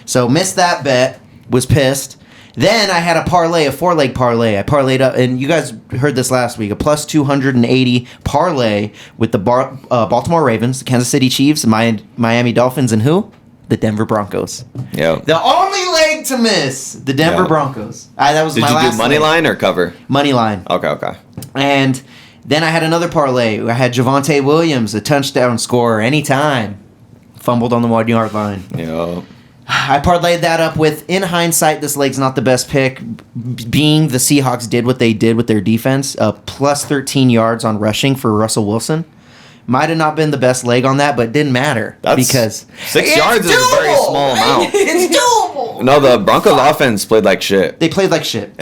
So missed that bet. Was pissed. Then I had a parlay, a 4-leg parlay. I parlayed up, and you guys heard this last week, a plus 280 parlay with the Baltimore Ravens, the Kansas City Chiefs, Miami Dolphins, and who? The Denver Broncos. Yeah. The only leg to miss, the Denver Yeah. Broncos. That was Did my you last do money leg. line or cover? Money line. Okay. And then I had another parlay. I had Javonte Williams, a touchdown scorer anytime. Fumbled on the 1 yard line. Yeah. I parlayed that up with, in hindsight, this leg's not the best pick, being the Seahawks did what they did with their defense. Plus 13 yards on rushing for Russell Wilson. Might have not been the best leg on that, but it didn't matter because 6 yards is a very small amount. It's doable. No, the Broncos offense played like shit. They played like shit.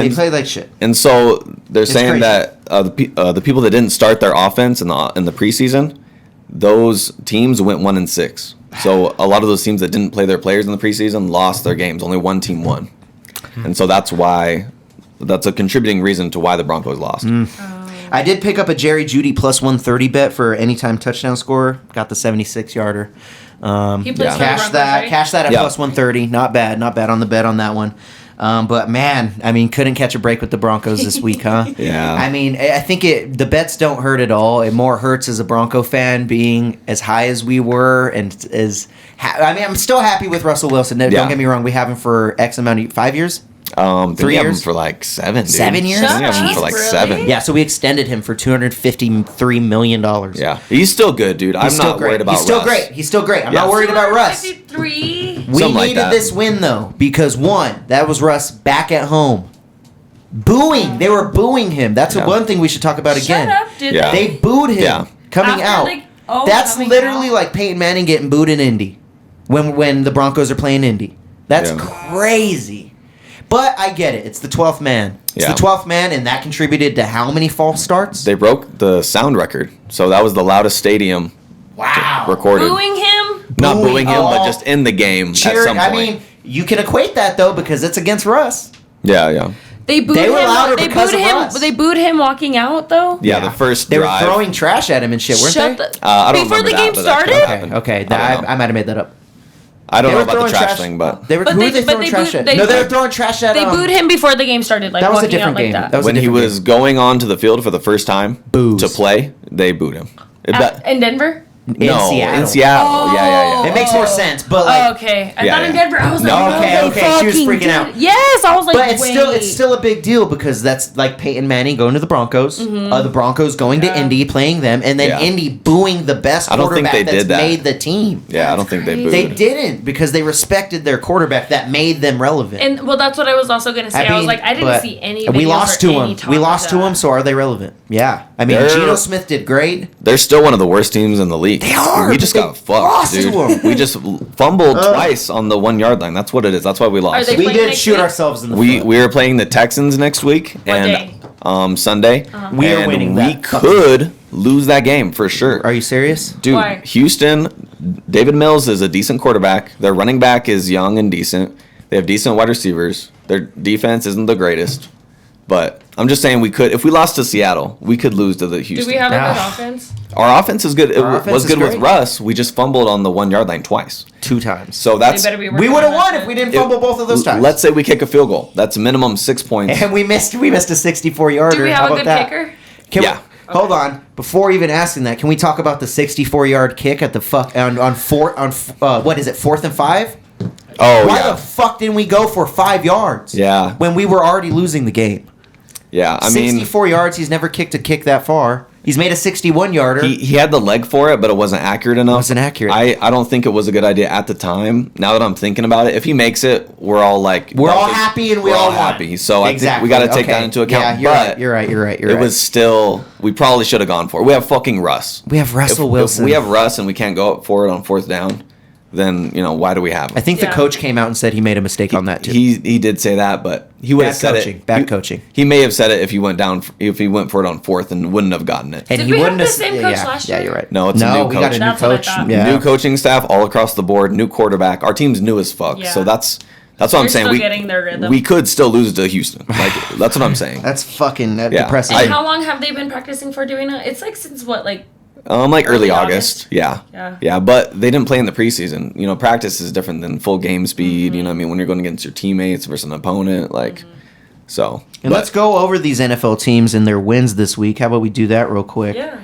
And so they're saying crazy. that the people that didn't start their offense in the preseason, those teams went 1-6. So a lot of those teams that didn't play their players in the preseason lost their games. Only one team won, and so that's a contributing reason to why the Broncos lost. I did pick up a Jerry Jeudy plus 130 bet for anytime touchdown scorer. Got the 76-yarder. He plays for the Cash Broncos, right? that at Yeah. plus 130. Not bad on the bet on that one. But man, I mean, couldn't catch a break with the Broncos this week, huh? Yeah. I mean, I think the bets don't hurt at all. It more hurts as a Bronco fan being as high as we were and I'm still happy with Russell Wilson. Don't Yeah. get me wrong. We have him for X amount of 5 years. 3 years? years for like 7. Dude. 7 years? I think I have him for like Really? 7. Yeah, so we extended him for $253 million. Yeah, he's still good, dude. I'm Still not great. worried about He's still Russ. great. He's still great. I'm Yeah. not worried about Russ. 53. We Something like needed that. this win though because one, that was Russ back at home. Booing. They were booing him. That's Yeah. one thing we should talk about again. Shut up, did Yeah. They booed him Yeah. coming After out. That's coming literally out? like Peyton Manning getting booed in Indy when the Broncos are playing Indy. That's Yeah. crazy. But I get it. It's the 12th man. It's Yeah. the 12th man, and that contributed to how many false starts? They broke the sound record, so that was the loudest stadium Wow. recorded. Booing him? Not Booing. booing him, Oh. but just in the game Cheer- at some point. I mean, you can equate that though because it's against Russ. yeah. They booed They were him. louder They because booed of him. Russ. They booed him walking out though. Yeah, the first They drive. were throwing trash at him and shit, weren't Shut they? the. I don't Before remember the that, game but that could've started. happened. Okay, I don't know. I might have made that up. I don't They know were about the throwing trash thing, but They were, But who they- were they but throwing they trash booed- at? they- No, they were throwing trash at They booed him before the game started. Like That was a walking different out game. like That was a when he different was going onto the field for the first time Boos. to play, they booed him. in Denver. in no, Seattle. in Seattle. Oh. Yeah. It makes more sense, but like, Oh, okay. I Yeah, thought in yeah. Denver. I was like, No, no, okay, they okay, she was fucking freaking did out. it. Yes, I was like, but wait. it's still a big deal because that's like Peyton Manning going to the Broncos, the Broncos going to Indy playing them, and then Yeah. Indy booing the best I don't think quarterback they that's did that. made the team. Yeah, I don't think they booed. They didn't because they respected their quarterback that made them relevant. And well, that's what I was also gonna say. I was like, I didn't but see any. We videos lost or to any them. talk We of lost to that. them, so are they relevant? Yeah. I mean, They're- Geno Smith did great. They're still one of the worst teams in the league. They are, We just but got they lost fucked, dude. to 'em. We just fumbled twice on the 1 yard line. That's what it is. That's why we lost. Are they We playing did next shoot week? ourselves in the We foot. we are playing the Texans next week What and day? Sunday. We are and winning we that. could lose that game for sure. Are you serious? Dude, Why? Houston, David Mills is a decent quarterback. Their running back is young and decent. They have decent wide receivers. Their defense isn't the greatest. But I'm just saying we could, if we lost to Seattle, we could lose to the Do Houston. we have a good Ah. offense? Our offense is good. It Our offense was is good with great. Russ. We just fumbled on the 1 yard line twice. 2 times. So They that's, better be We working would have on won that if we shit. didn't fumble both of those times. let's say we kick a field goal. That's minimum 6 points. And we missed a 64-yarder. Do we How have a about good that? kicker? Can Yeah. Hold on. Before even asking that, can we talk about the 64-yard kick at the what is it? 4th and 5? Oh, Why yeah. the fuck didn't we go for 5 yards? Yeah. When we were already losing the game. Yeah, I mean, 64 yards. He's never kicked a kick that far. He's made a 61-yarder. he had the leg for it, but it wasn't accurate enough. Wasn't accurate. I don't think it was a good idea at the time. Now that I'm thinking about it, if he makes it, we're all like... We're all happy and we we're all all won. happy. So I think Exactly. we got to take Okay. that into account. Yeah, but you're right. it was still... We probably should have gone for it. We have fucking Russ. We have Russell Wilson. If we have Russ and we can't go up for it on 4th down, then, why do we have him? I think the Yeah. coach came out and said he made a mistake on that too. He did say that, but he would Bad have said coaching. it. Bad he, coaching. He may have said it if he went for it on 4th and wouldn't have gotten it. And Did he we have wouldn't the have same yeah, coach yeah, last Yeah, year? you're right. No, it's a new we got coach. a new That's what I coach. thought. Yeah. New coaching staff all across the board, new quarterback. Our team's new as fuck. Yeah. So that's what I'm They're saying. still getting their rhythm. We could still lose to Houston. Like that's what I'm saying. That's fucking Yeah. depressing. And how long have they been practicing for doing it? It's like since what, like Like early Early August. August? Yeah. Yeah. But they didn't play in the preseason. Practice is different than full game speed. Mm-hmm. When you're going against your teammates versus an opponent, so. And let's go over these NFL teams and their wins this week. How about we do that real quick? yeah.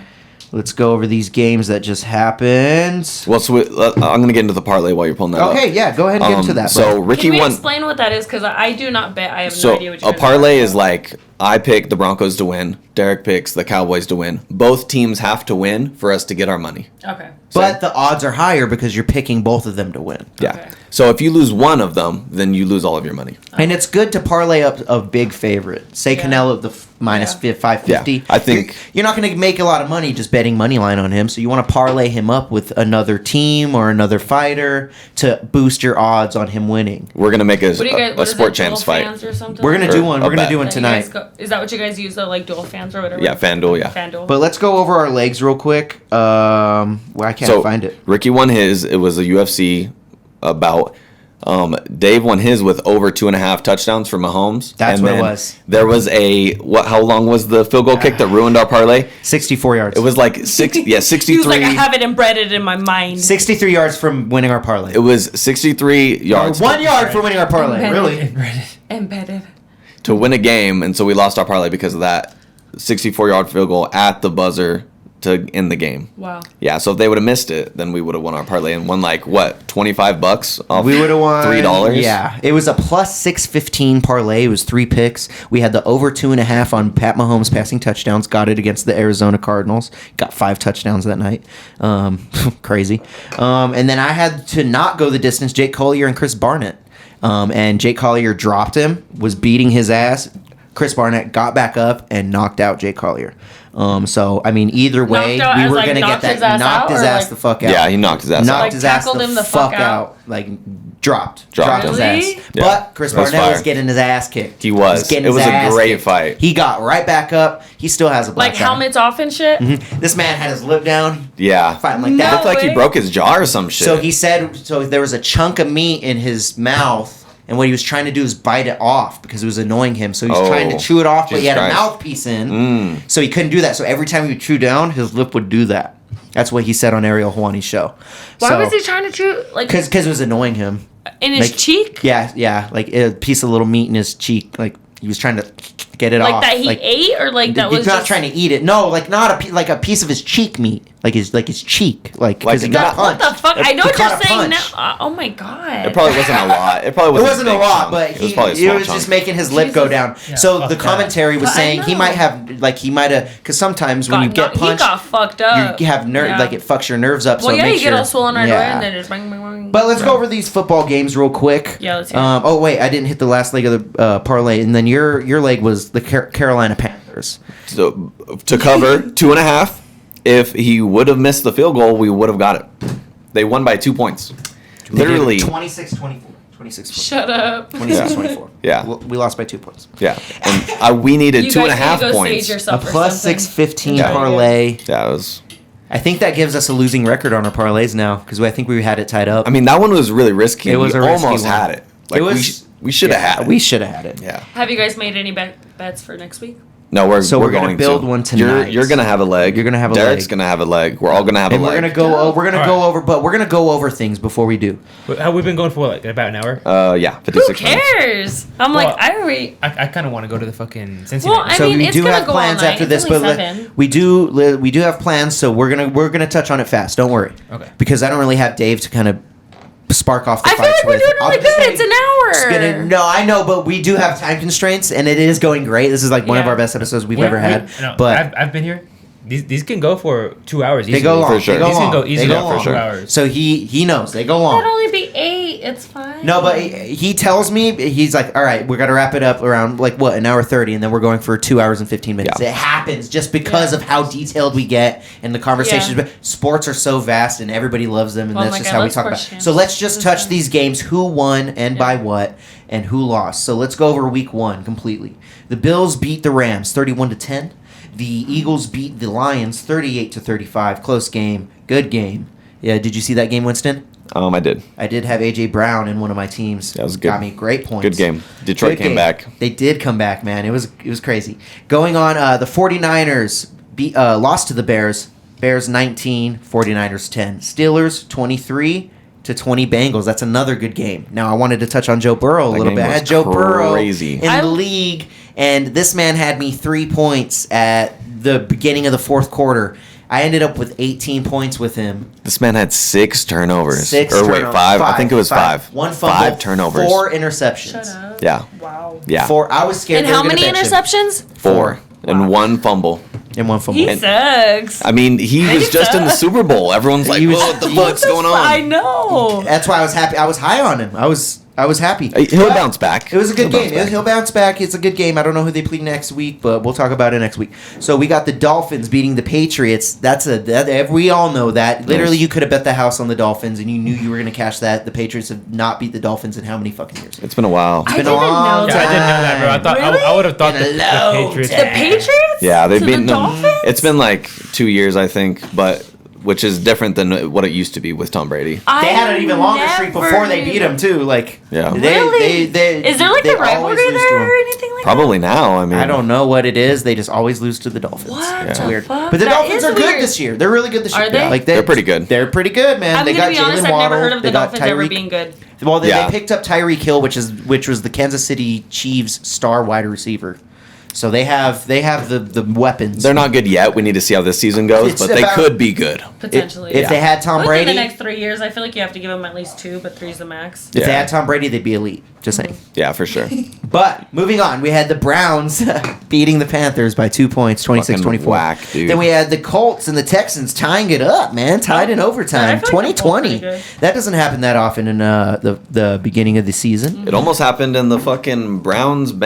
Let's go over these games that just happened. Well, so I'm going to get into the parlay while you're pulling that up. Okay, yeah, go ahead and get into that. So bud. Ricky Can we won. explain what that is? Because I do not bet. I have So no idea what you a guys are parlay talking is about. like I pick the Broncos to win. Derek picks the Cowboys to win. Both teams have to win for us to get our money. Okay. But the odds are higher because you're picking both of them to win. Yeah. Okay. So if you lose one of them, then you lose all of your money. And it's good to parlay up a big favorite. Say Yeah. Canelo, minus Yeah. 550. Yeah, I think- you're not going to make a lot of money just betting money line on him. So you want to parlay him up with another team or another fighter to boost your odds on him winning. We're gonna make What do you guys? a What is sport it, champs dual fight. fans or something? We're gonna Or do one. We're a gonna bet. do one That you guys tonight. is that what you guys use? The like dual fans or whatever? Yeah, FanDuel. Yeah. FanDuel. But let's go over our legs real quick. Well, I can't find it. Ricky won his. It was a UFC bout. Dave won his with over 2.5 touchdowns for Mahomes. That's And what it then was. There was a what? How long was the field goal kick that ruined our parlay? 64 yards. It was like 60. Yeah, He 63. was like, I have it embedded in my mind. 63 yards from winning our parlay. It was 63 yards 1 yard for winning our parlay. Embedded. Really? Embedded. to win a game, and so we lost our parlay because of that 64-yard field goal at the buzzer to end the game. Wow. Yeah, so if they would have missed it, then we would have won our parlay and won like what, $25 off. We would have won $3. Yeah, it was a plus 615 parlay. It was 3 picks. We had the over 2.5 on Pat Mahomes passing touchdowns. Got it against the Arizona Cardinals. Got 5 touchdowns that night. Crazy. And then I had to not go the distance. Jake Collier and Chris Barnett. And Jake Collier dropped him. Was beating his ass. Chris Barnett got back up and knocked out Jake Collier. So I mean, either way, Knocked out we as, were like, gonna get knocked that his ass knocked out, his or, ass like- the fuck out. Yeah, he knocked his ass knocked out. Like, his ass tackled him the fuck out? like dropped Dropped his him. ass. Really? Yeah. But Chris That was Barnett was fire. getting his ass kicked. He was. getting It his was a ass great kicked. fight. He got right back up. He still has a black Like eye. helmets off and shit. This man had his lip down, Yeah. fighting like No. that. Looked like he way. broke his jaw or some shit. So he said, so there was a chunk of meat in his mouth, and what he was trying to do is bite it off because it was annoying him. So he was trying to Oh, chew it off, but he Jesus had a Christ. mouthpiece in, so he couldn't do that. So every time he would chew down, his lip would do that. That's what he said on Ariel Hawani's show. Why was he trying to chew like Because it was annoying him. in his like- cheek? Yeah, like a piece of little meat in his cheek. Like he was trying to get it Like off. that he ate, or like that he's was not just, trying to eat it. No, like not like a piece of his cheek meat, like his cheek, like because he got not- punched. What the fuck? I know He what you're caught a saying now. punch. Oh my god. it probably wasn't a lot. It probably It wasn't. wasn't a big lot, chunk. but it was probably a he small was chunk. just making his lip go Jesus. down. Yeah, so fuck the that. commentary was But I saying he know. might have, like he might have, because sometimes when you get he punched, got fucked up. you have nerve, Yeah. like it fucks your nerves up. Well, so yeah, make you sure, get all swollen right away, yeah. and then just bang, bang, bang. But let's go over these football games real quick. Yeah, let's hear it. Oh wait, I didn't hit the last leg of the parlay, and then your leg was the Carolina Panthers. So to cover 2.5, if he would have missed the field goal, we would have got it. They won by 2 points. Literally. 26-24. 26-24. Shut up. 26-24. Yeah. We lost by 2 points. Yeah. And we needed You two and a guys need half to go points. stage yourself A or plus something. 615 Yeah. parlay. Yeah, it was. I think that gives us a losing record on our parlays now because I think we had it tied up. I mean, that one was really risky. It was we a risky almost one. had it. Like It was- we should have had it. We should have had it. Yeah. Have you guys made any bets for next week? No, we're So we're gonna going build to. one tonight. You're gonna have a leg. You're gonna have a Derek's leg. gonna have a leg. We're all gonna have And a we're leg. gonna go. We're gonna All go right. over, but we're gonna go over things before we do. Have we been going for like about an hour? Yeah, Who 56 minutes. cares? I'm Well, like, I already. I kind of want to go to the fucking Cincinnati. Well, I So mean, we it's do gonna have go all plans night. after It's this, only but 7. we do have plans. So we're gonna touch on it fast. Don't worry. Okay. Because I don't really have Dave to kind of spark off the I feel fights like we're with. doing I'm really just good. saying- It's an hour. No, I know, but we do have time constraints, and it is going great. This is like one of Yeah. our best episodes we've We- ever had. no, But I've been here. These can go for 2 hours. they Easily. go long. For sure. They go These long. can go easily They go for long. 2 sure. hours. So he knows they go That'd long. only be 8. It's fine. No, but he tells me, he's like, all right, we got to wrap it up around like what, an hour 30, and then we're going for 2 hours and 15 minutes. Yeah. It happens just because Yeah. of how detailed we get and the conversations. Yeah. But sports are so vast and everybody loves them, and Oh that's my just God, how we let's talk about. push him. So let's just This touch is- these games: who won and by what, and who lost. So let's go over week 1 completely. The Bills beat the Rams 31-10. The Eagles beat the Lions 38-35. Close game, good game. Yeah, did you see that game, Winston? I did. I did have AJ Brown in one of my teams. That was good. Got me great points. Good game. Detroit Good came game. back. They did come back, man. It was crazy. Going on, the 49ers lost to the Bears. Bears 19, 49ers 10. Steelers 23-20 Bengals. That's another good game. Now I wanted to touch on Joe Burrow a That little game bit. I was had Joe Burrow crazy. in the league, and this man had me 3 points at the beginning of the fourth quarter. I ended up with 18 points with him. This man had 6 turnovers. Six or wait, turnovers. 5. I think it was 5. One fumble, 5 turnovers. 4 interceptions. Shut up. Yeah. Wow. Yeah. 4. I was scared. And they were how gonna many bench him. interceptions? 4. And Wow. 1 fumble. And 1 fumble. He sucks. I mean, he was Maybe just in the so. Super Bowl. Everyone's like, He was- what the fuck's going I on? know. That's why I was happy. I was high on him. I was I was happy. He'll bounce back. It was a good He'll game. bounce back. He'll bounce back. It's a good game. I don't know who they play next week, but we'll talk about it next week. So we got the Dolphins beating the Patriots. We all know that. Literally, you could have bet the house on the Dolphins, and you knew you were going to cash that. The Patriots have not beat the Dolphins in how many fucking years? It's been a while. I been a didn't long know Yeah, I didn't know that, bro. I thought Really? I would have thought the Hello, Patriots. The Patriots? Yeah, they've To beaten the them. Dolphins? It's been like 2 years, I think, but which is different than what it used to be with Tom Brady. They had an even longer streak before they beat them too. Like, Yeah. Really? Is there like they a rivalry always lose to there 'em. or anything like Probably now. I mean, I don't know what it is. They just always lose to the Dolphins. What It's the weird. fuck? But the That Dolphins is are good weird. this year. They're really good this year. Are they? Like They're pretty good. They're pretty good, man. I'm they gonna got be honest, Jalen I've Waddle. never heard of the They got Dolphins ever Tyreek. being good. Well, they Yeah. picked up Tyreek Hill, which was the Kansas City Chiefs star wide receiver. So they have the weapons. They're not good yet. We need to see how this season goes, It's but they about- could be good. Potentially. If they had Tom Within Brady, the next 3 years, I feel like you have to give them at least 2, but 3's the max. if they Yeah. had Tom Brady, they'd be elite. Just saying. Yeah, for sure. But moving on, we had the Browns beating the Panthers by 2 points, 26-24. whack, dude. Then we had the Colts and the Texans tying it up, man, tied in Yeah, overtime, I feel like the Colts 2020. pretty good. That doesn't happen that often in the beginning of the season. It almost happened in the fucking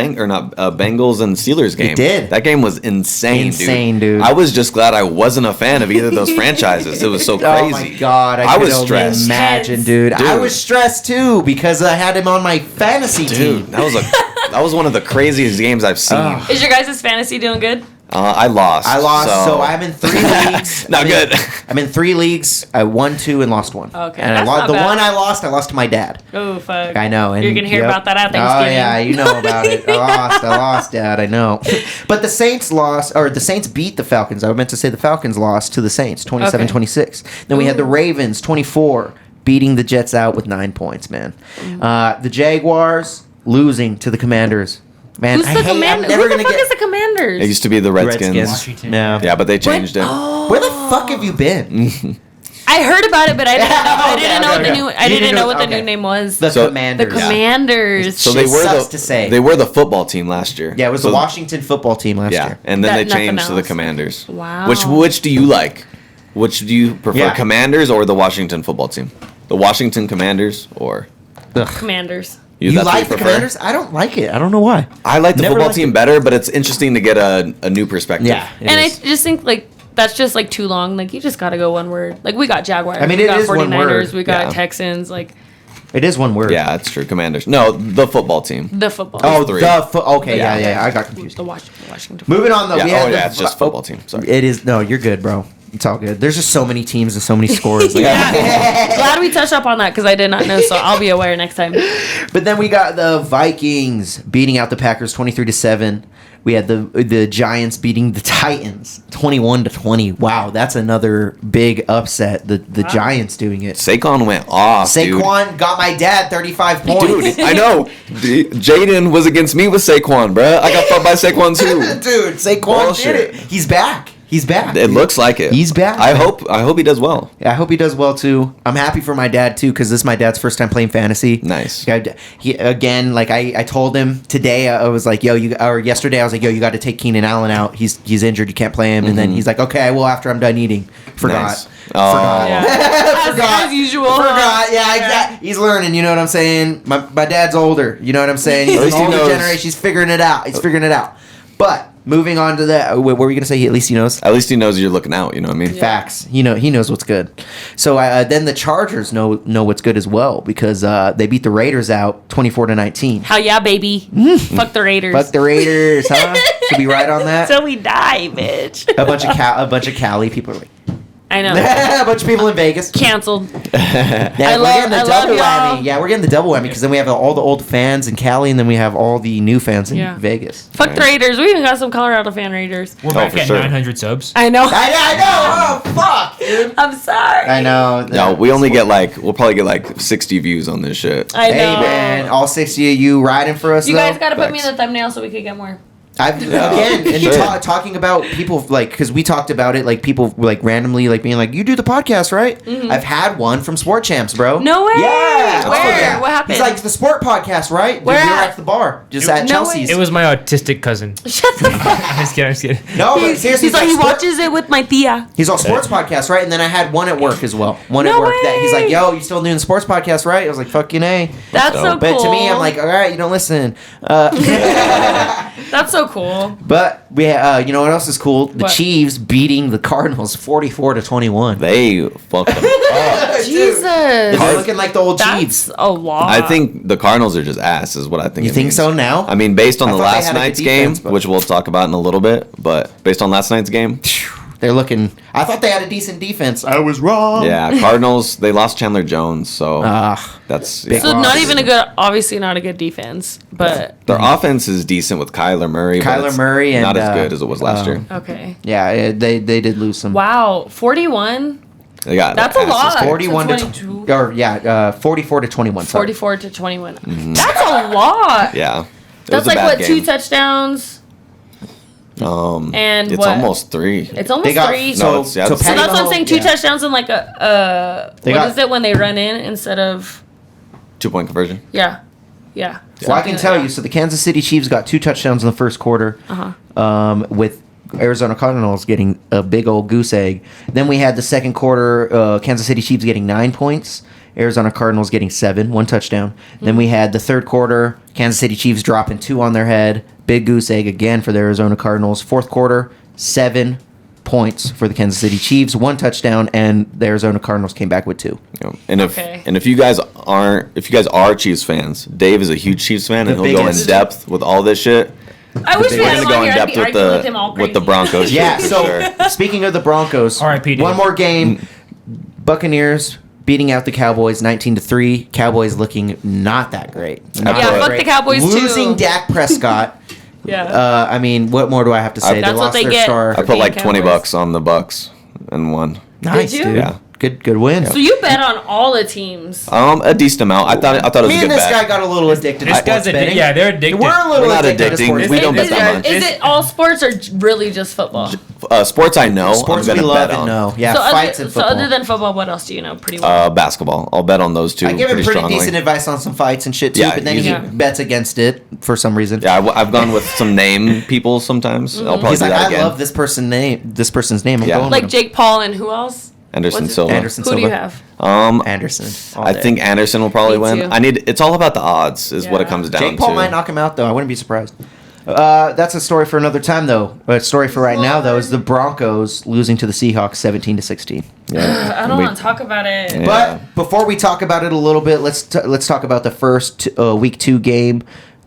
Bengals and Steelers game. did. That game was insane, Insane, dude. I was just glad I wasn't a fan of either of those franchises. It was so crazy. Oh my god, I was could only stressed. imagine, dude. I Dude. was stressed too because I had him on my fantasy team. Dude, that was one of the craziest games I've seen. Is your guys' fantasy doing good? I lost. I lost, so I'm in 3 leagues. Not good. I'm in 3 leagues. I won 2 and lost 1. Okay, and that's I not the bad. one I lost to my dad. Oh, fuck. I know. And You're going to hear yep. about that at Oh Thanksgiving. yeah, you know about it. I lost, Dad. I know. But the Saints beat the Falcons. I meant to say the Falcons lost to the Saints, 27-26. Then we had the Ravens, 24, beating the Jets out with 9 points. Man, the Jaguars losing to the Commanders. Man, Who's I the hate. I'm commander? never Who the gonna fuck get is the Commanders? It used to be the Redskins. Washington. Yeah. Yeah, but they changed it. Where the fuck have you been? I heard about it, but I didn't know. I Okay, didn't know what the okay. new. You I didn't didn't know know- what the okay. new name was. The So- The Commanders. Commanders. So Shit they were sucks the to say. they were the football team last year. Yeah, it was So- the Washington football team last Yeah, year. and then That- they nothing changed to the else? Commanders. Wow. Which do you like? Which do you prefer, Yeah. Commanders or the Washington football team? The Washington Commanders or Commanders. You that's what like the prefer? Commanders? I don't like it. I don't know why. I like the Never football liked team it. better, but it's interesting to get a new perspective. Yeah, it And I is. just think like that's just like too long. Like you just got to go one word. Like we got Jaguars. I mean, we it got is one 49ers. word. We got Yeah. Texans. Like It is one word. Yeah, that's true. Commanders. No, the football team. the football. Oh, Three. okay, Yeah. yeah. I got confused. the Washington. Moving on though. Yeah, we had it's just football team. Sorry. It is. No, you're good, bro. It's all good. There's just so many teams and so many scores. Like, Glad we touched up on that because I did not know, so I'll be aware next time. But then we got the Vikings beating out the Packers 23-7. We had the Giants beating the Titans 21-20. Wow, that's another big upset. The Giants doing it. Saquon went off, Saquon got my dad 35 points. Dude, I know. Jaden was against me with Saquon, bruh. I got fucked by Saquon too. Dude, Saquon Bullshit. did it. He's back. He's back. It looks like it. He's back. I hope he does well. Yeah, I hope he does well too. I'm happy for my dad too because this is my dad's first time playing fantasy. Nice. He again, like I told him today, I was like, or yesterday, I was like, yo, you got to take Keenan Allen out. He's injured. You can't play him. And then he's like, okay, I will after I'm done eating. Forgot. Nice. Oh. Forgot. Yeah. Forgot. As usual. Forgot. Yeah, exactly. He's learning. You know what I'm saying? My dad's older. You know what I'm saying? He's At least an he older knows. generation. He's figuring it out. He's figuring it out. But moving on to that, what were we gonna say? At least he knows. At least he knows you're looking out. You know what I mean? Facts. He knows what's good. So then the Chargers know what's good as well because they beat the Raiders out 24-19. Hell yeah, baby. Fuck the Raiders. Fuck the Raiders, huh? Should we ride on that? Till we die, bitch. A bunch of Cali people are like, I know. a bunch of people in Vegas. Canceled. Yeah, I we're love- getting the I love double y'all. whammy. Yeah, we're getting the double whammy because then we have all the old fans in Cali and then we have all the new fans in Yeah. Vegas. Fuck the Raiders. We even got some Colorado fan Raiders. We're Oh, back for at sure. 900 subs. I know. I know. Oh fuck, dude. I'm sorry. I know. No, we'll probably get like 60 views on this shit. I know. Hey man, all 60 of you riding for us. You though? guys got to put me in Facts. the thumbnail so we could get more. Again, and Sure. talking about people, like, because we talked about it, like, people, like, randomly, like, being like, you do the podcast, right? I've had one from Sport Champs, bro. No way. Yeah. Where? Oh, yeah. What happened? He's like, the Sport podcast, right? Where We were at? at the bar, just at No Chelsea's. way. It was my autistic cousin. Shut the fuck up. I'm just kidding. No, but seriously, He's like, he Sport- watches it with my tia. He's on sports podcast, right? And then I had one at work as well. One at No work that he's way. like, yo, you still doing the sports podcast, right? I was like, fucking A. That's so cool. But to me, I'm like, all right, you don't listen. That's so cool. But we, you know what else is cool? The What? Chiefs beating the Cardinals 44-21. They fucked them up. Jesus. They're looking like the old That's Chiefs. a lot. I think the Cardinals are just ass, is what I think. You it think means. so now? I mean, based on I the thought they last had a good night's defense, game, but- which we'll talk about in a little bit, but based on last night's game, They're looking. I thought they had a decent defense. I was wrong. yeah, Cardinals, they lost Chandler Jones, so that's Big so loss. not even a good, obviously not a good defense, but their offense is decent with Kyler Murray. but Kyler it's Murray and, not as good as it was last year. okay. Yeah, they did lose some. Wow, 41, They got That's a asses lot. kicked. 41 to 22. or yeah, 44-21. sorry. 44 to 21. That's a lot. Yeah. It That's was a like bad what, 2 game. touchdowns? And It's what? almost 3. It's almost They got 3. No, so it's- yeah, so it's- So Patty that's what I'm Mahomes- saying. 2 yeah. touchdowns and like a They what got- is it when they run in instead of 2-point conversion. yeah. Well, I Something can like tell that. you. So the Kansas City Chiefs got 2 touchdowns in the first quarter, with Arizona Cardinals getting a big old goose egg. Then we had the second quarter, Kansas City Chiefs getting 9 points, Arizona Cardinals getting 7, 1 touchdown. Then we had the third quarter, Kansas City Chiefs dropping 2 on their head, big goose egg again for the Arizona Cardinals. Fourth quarter, 7 points for the Kansas City Chiefs, 1 touchdown, and the Arizona Cardinals came back with 2. You know, and if Okay. you guys are Chiefs fans, Dave is a huge Chiefs fan, and The he'll go in biggest. depth with all this shit. I wish we We're had gonna him go on in here. I'd depth be with arguing with him all the crazy. Broncos. Yeah, shit, for so sure. speaking of the Broncos, R.I.P. one Dave. more game. Buccaneers beating out the Cowboys 19-3. Cowboys looking not that great. Not Yeah, that fuck great. the Cowboys, too. Losing Dak Prescott. Yeah. I mean, what more do I have to say? That's what they their get. star. I for put being like $20 Cowboys. on the Bucks and won. Nice, Did you? dude. Yeah. Good win. So you bet on all the teams. A decent amount. I thought it was Me a and good this bet. guy got a little addicted to This sports guy's addicted. betting. Yeah, they're addicted. We're a little We're not addicted to addicting. sports We betting. don't bet that much. Is it all sports or really just football? Sports I know. Sports I'm we gonna love bet and on. know. Yeah, so fights and so football. other than football, what else do you know pretty well? Basketball. I'll bet on those two. I give him pretty strongly. decent advice on some fights and shit too, Yeah, but then he yeah. bets against it for some reason. Yeah, I've gone with some name people sometimes. I'll probably He's do like, that I again. love this person's name. I'm Yeah. going Like with him. Jake Paul and who else? Anderson What's it- Silva. Anderson Who Silva. do you have? Anderson. all I day. think Anderson will probably Me win. too. It's all about the odds, is what it Yeah. comes down Jake Paul to. might knock him out though. I wouldn't be surprised. That's a story for another time though. A story for right now though is the Broncos losing to the Seahawks 17-16. I don't We- want to talk about it. Yeah. But before we talk about it a little bit, let's talk about the first week 2 game.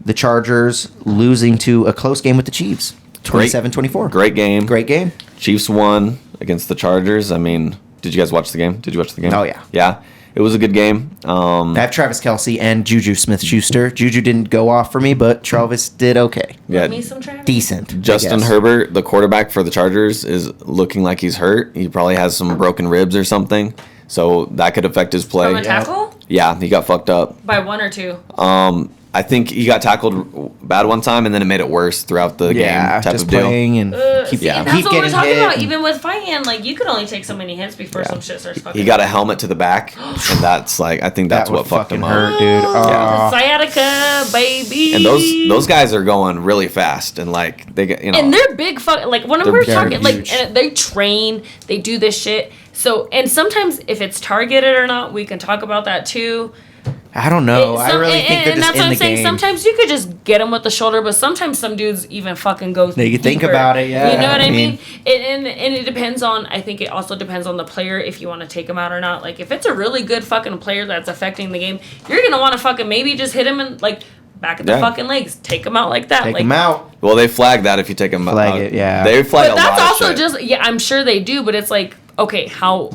The Chargers losing to a close game with the Chiefs, 27-24. Great game. Great game. Chiefs won against the Chargers. I mean, did you guys watch the game? Did you watch the game? Oh, yeah. Yeah. It was a good game. I have Travis Kelce and Juju Smith-Schuster. Juju didn't go off for me, but Travis did okay. Yeah. Me some Travis. Decent. I Justin guess. Herbert, the quarterback for the Chargers, is looking like he's hurt. He probably has some broken ribs or something. So that could affect his play. From a tackle? Yeah, he got fucked up. By 1 or 2? I think he got tackled bad one time, and then it made it worse throughout the Yeah, game type just of deal. playing and keep, See, yeah. that's keep what we're getting talking hit. about. Even with fighting, like, you could only take so many hits before Yeah. some shit starts fucking He got a helmet to the back, and that's like I think that's that what would fucked fucking him hurt, up. dude. Yeah. Sciatica, baby. And those guys are going really fast, and like they get And they're big fuck like when we're They're talking like huge. and they train, they do this shit. So and sometimes if it's targeted or not, we can talk about that too. I don't know. I really think they're and just that's in what the I'm saying. game. Sometimes you could just get them with the shoulder, but sometimes some dudes even fucking go. They could think deeper. about it, yeah. You know what I I mean- mean? And it depends on. I think it also depends on the player if you want to take him out or not. Like if it's a really good fucking player that's affecting the game, you're gonna want to fucking maybe just hit him in like back at the Yeah. fucking legs, take him out like that. Take like, him out. Well, they flag that if you take them Flag out. it, yeah. They flag But a that's lot also of shit. just I'm sure they do, but it's like okay, how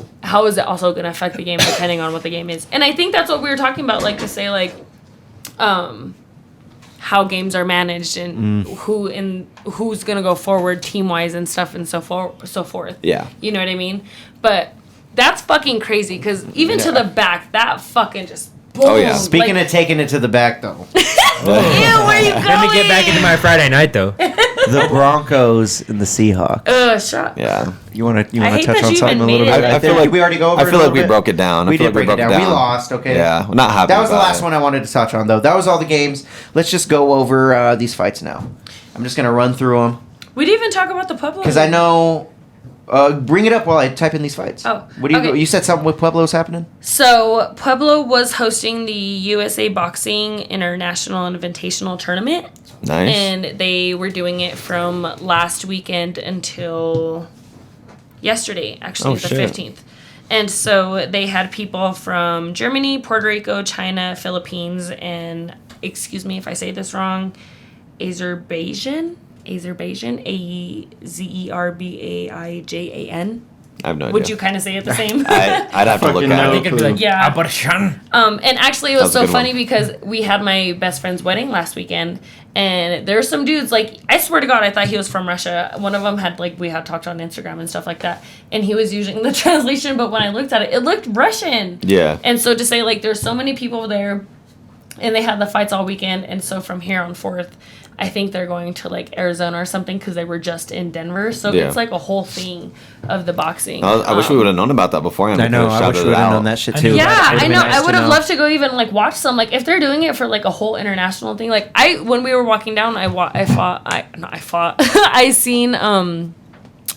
is it also going to affect the game depending on what the game is? And I think that's what we were talking about, like to say like, how games are managed and who's going to go forward team wise and stuff and so forth. Yeah. You know what I mean? But that's fucking crazy because even to the back, that fucking just. Boom, Oh, yeah. Speaking like, of taking it to the back, though. ew, where you going? Let me get back into my Friday night though. The Broncos and the Seahawks. Shut. Yeah. You want to I hate touch that on you something a even little made bit? it. right I feel there? like Did we already go over. I it a feel like little we bit? broke it down. I We feel did like break it down. We lost. Okay. Yeah, we're not happy. That was the about last it. one I wanted to touch on, though. That was all the games. Let's just go over these fights now. I'm just gonna run through them We didn't even talk about the Pueblo. because I know. Bring it up while I type in these fights. Oh, What do you? okay. You said something with Pueblo's happening? So Pueblo was hosting the USA Boxing International Invitational Tournament. Nice. And they were doing it from last weekend until yesterday, actually, Oh, the shit. 15th. And so they had people from Germany, Puerto Rico, China, Philippines, and, excuse me if I say this wrong, Azerbaijan, Azerbaijan. I have no idea. Would you kind of say it the same? I'd have to look Fucking at no I it. think it'd be like, Yeah. Abarshan. And actually, it was That was a so good funny one. because we had my best friend's wedding last weekend, and there were some dudes, like, I swear to God, I thought he was from Russia. One of them had, like, we had talked on Instagram and stuff like that, and he was using the translation, but when I looked at it, it looked Russian. Yeah. And so to say, like, there's so many people there, and they had the fights all weekend, and so from here on forth, I think they're going to, like, Arizona or something because they were just in Denver. So Yeah. it's, like, a whole thing of the boxing. I wish we would have known about that beforehand. I We know. could've I wish shouted we it would have out. known that shit I too. know. Yeah, Would've I been know. nice I to would have know. loved to go even like watch some. Like if they're doing it for like a whole international thing. Like when we were walking down, I seen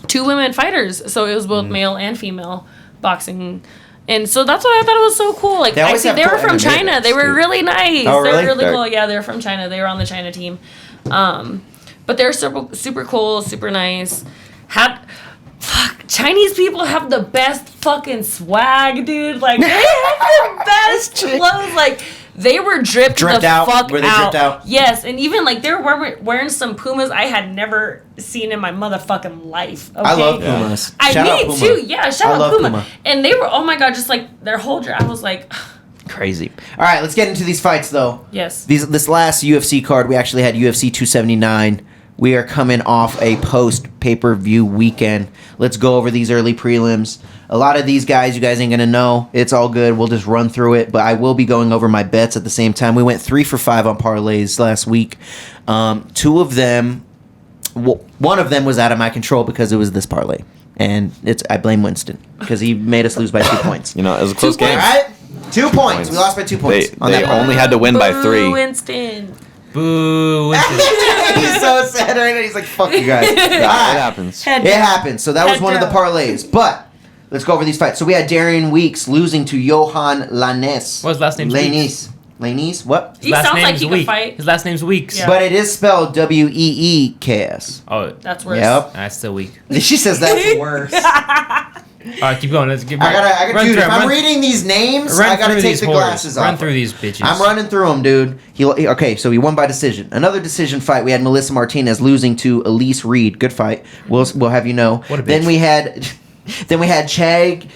2 women fighters. So it was both male and female boxing. And so that's what I thought it was so cool. Like They always have they were cool from MMA China. guys, They were too. really nice. Oh, They really? were really They're- cool. Yeah, they're from China. They were on the China team. But they're super cool, super nice. Chinese people have the best fucking swag, dude. Like they have the best clothes. Like they were dripped Dripped the out? fuck Were they out. dripped out? Yes, and even like they were wearing some Pumas I had never seen in my motherfucking life. Okay? I love Yeah. Pumas. I Shout out me Puma. too. Yeah, shout I out love Puma. Puma. And they were oh my god, just like their whole dress. I was like, Crazy. All right, let's get into these fights though. yes. This last UFC card, we actually had UFC 279. We are coming off a post pay-per-view weekend. Let's go over these early prelims. A lot of these guys, you guys ain't gonna know. It's all good. We'll just run through it. But I will be going over my bets at the same time. We went 3 for 5 on parlays last week. 2 of them, one of them was out of my control because it was this parlay, and I blame Winston because he made us lose by 2 points. You know, it was a close 2 game. All right, 2 points. We lost by 2 points. They on that parlay. only had to win by Boo, 3. Winston. Boo. Winston. He's so sad right now. He's like, "Fuck you guys." Yeah, All it right. happens. Head It down. happened. So that was Head one of the down. parlays. But let's go over these fights. So we had Darian Weeks losing to Johan Lanes. What his last name's Lanes. Lanes? What? He sounds like he could fight. His last name's Weeks. Yeah. But it is spelled Weeks. Oh, That's worse. Yep. that's still weak. She says that's worse. All right, keep going. Let's get. I gotta, run dude. through If them. I'm reading these names, Run I gotta through take these the whores. glasses off. Run through these bitches. I'm running through them, dude. Okay, so he won by decision. Another decision fight. We had Melissa Martinez losing to Elise Reed. Good fight. We'll have you know. What a Then bitch. we had, Chag.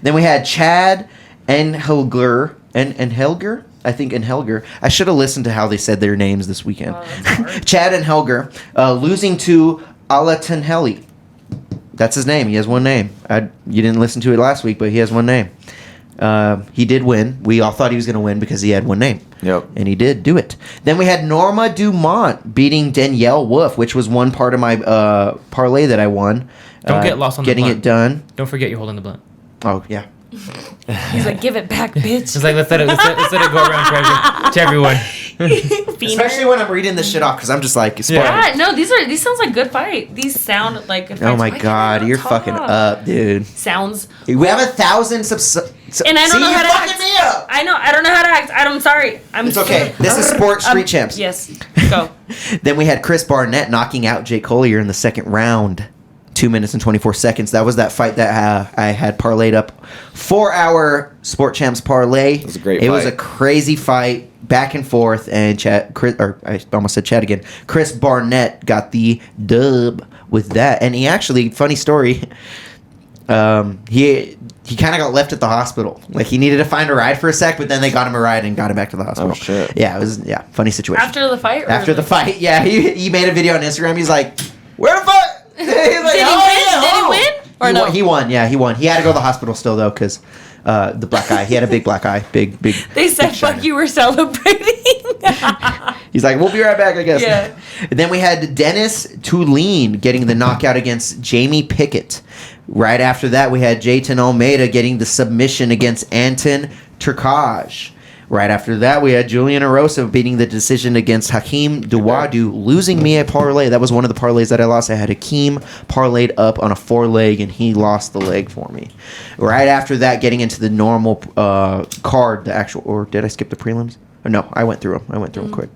Then we had Chad and Helger and Helger. I think and Helger. I should have listened to how they said their names this weekend. Oh, that's hard. Chad and Helger losing to Alatanheli. That's his name. He has one name. You didn't listen to it last week, but he has one name. He did win. We all thought he was going to win because he had one name. Yep. And he did do it. Then we had Norma Dumont beating Danielle Wolf, which was one part of my parlay that I won. Don't get lost on the getting blunt. it done. Don't forget you're holding the blunt. Oh, yeah. He's like, give it back, bitch. It's like let's let it go around to everyone. Especially when I'm reading this shit off because I'm just like, Yeah, no, these sounds like good fight. These sound like good fights. oh my Why can't God, I you're talk? fucking up, dude. Sounds. We have 1,000 And I don't know how to fucking act. me up. I know. I don't know how to act. I'm sorry. It's okay. This is Sports Street Champs. Yes. Go. Then we had Chris Barnett knocking out Jake Collier in the second round. 2 minutes and 24 seconds. That was that fight that I had parlayed up for our Sport Champs parlay. It was a great It was a fight. crazy fight, back and forth, and I almost said Chad again. Chris Barnett got the dub with that, and he actually, funny story, he kind of got left at the hospital. Like he needed to find a ride for a sec, but then they got him a ride and got him back to the hospital. Oh, shit. Yeah, it was funny situation. After the fight. Or After the fight, yeah, he made a video on Instagram. He's like, "Where the fuck?" He's like, Did he win? Did he win? Or no? He won. Yeah, he won. He had to go to the hospital still though, because the black eye. He had a big black eye. Big. They said, big "Fuck shiner. you, we're celebrating." He's like, "We'll be right back," I guess. Yeah. And then we had Dennis Tulin getting the knockout against Jamie Pickett. Right after that, we had Jayton Almeida getting the submission against Anton Turkaj. Right after that, we had Julian Erosa beating the decision against Hakeem Dawadu, losing me a parlay. That was one of the parlays that I lost. I had Hakeem parlayed up on a 4-leg, and he lost the leg for me. Right after that, getting into the normal card, the actual, or did I skip the prelims? Or no, I went through them quick.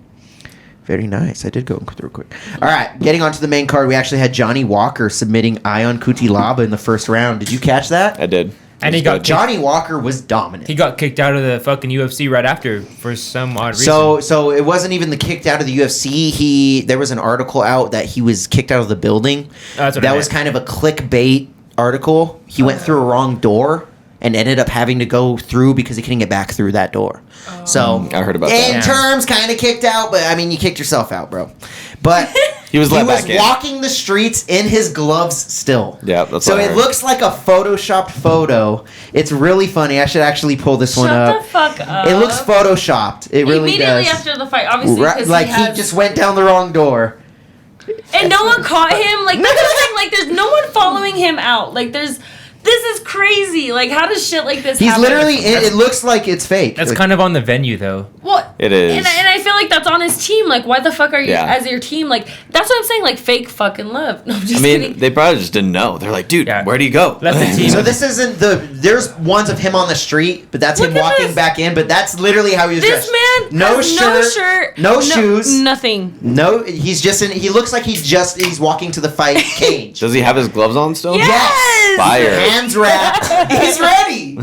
Very nice. I did go through quick. All right, getting onto the main card, we actually had Johnny Walker submitting Ion Kutilaba in the first round. Did you catch that? I did. And he got Johnny Walker was dominant. He got kicked out of the fucking UFC right after for some odd reason. So it wasn't even the kicked out of the UFC. There was an article out that he was kicked out of the building. That's what that I was meant. kind of a clickbait article. He went through a wrong door and ended up having to go through because he couldn't get back through that door. So I heard about in that. terms, kind of kicked out, but I mean, you kicked yourself out, bro. But He was let back in. walking the streets in his gloves still. Yeah, that's so what I it heard. looks like a photoshopped photo. It's really funny. I should actually pull this one Shut up. the fuck up. It looks photoshopped. It really Immediately does. after the fight, obviously, Right, because like he he has, just went down the wrong door. and no one caught him. Like that's the thing. Like there's no one following him out. Like this is crazy. Like how does shit like this He's happen? literally. It looks like it's fake. That's Like, kind of on the venue, though. What? It is. And I feel like that's on his team. Like, why the fuck are you Yeah. as your team? Like, that's what I'm saying. Like, fake fucking love. No, I'm just I mean, kidding. they probably just didn't know. They're like, dude, Yeah. where'd he go? Let the team- So this isn't the. There's ones of him on the street, but that's Look him at walking this. back in. But that's literally how he was This dressed. man no has shirt, no no shoes, nothing. no. He's just in. He looks like he's walking to the fight cage. Does he have his gloves on still? Yes! Fire. Hands wrapped. He's ready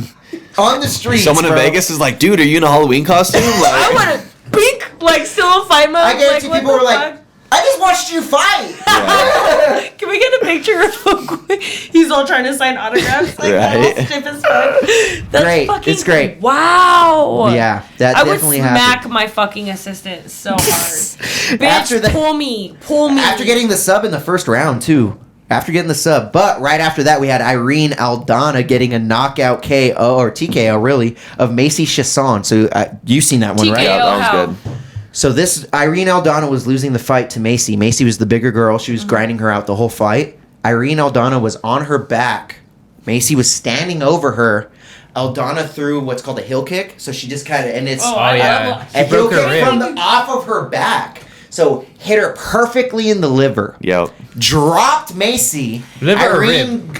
on the streets. Someone in bro. Vegas is like, dude, are you in a Halloween costume? I Like, want to pink, like, still in fight mode. I guarantee like, people what were the like, fuck? I just watched you fight. yeah. Can we get a picture of he's all trying to sign autographs? Like, Right. all stiff as fuck. That's Great. fucking It's great. Wow. Yeah, that I would definitely smack happened. my fucking assistant so hard. Bitch, After that- pull me. After getting the sub in the first round, too. After getting the sub. But right after that, we had Irene Aldana getting a knockout KO, or TKO, really, of Macy Chasson. So you've seen that one, TKO. right? Yeah, that how? was good. So this Irene Aldana was losing the fight to Macy. Macy was the bigger girl. She was grinding her out the whole fight. Irene Aldana was on her back. Macy was standing over her. Aldana threw what's called a heel kick. So she just kind of, and it's Oh, Oh, I yeah. love a She broke heel her kick rib. from the off of her back. So hit her perfectly in the liver. Yep. Dropped Macy. Liver or Irene,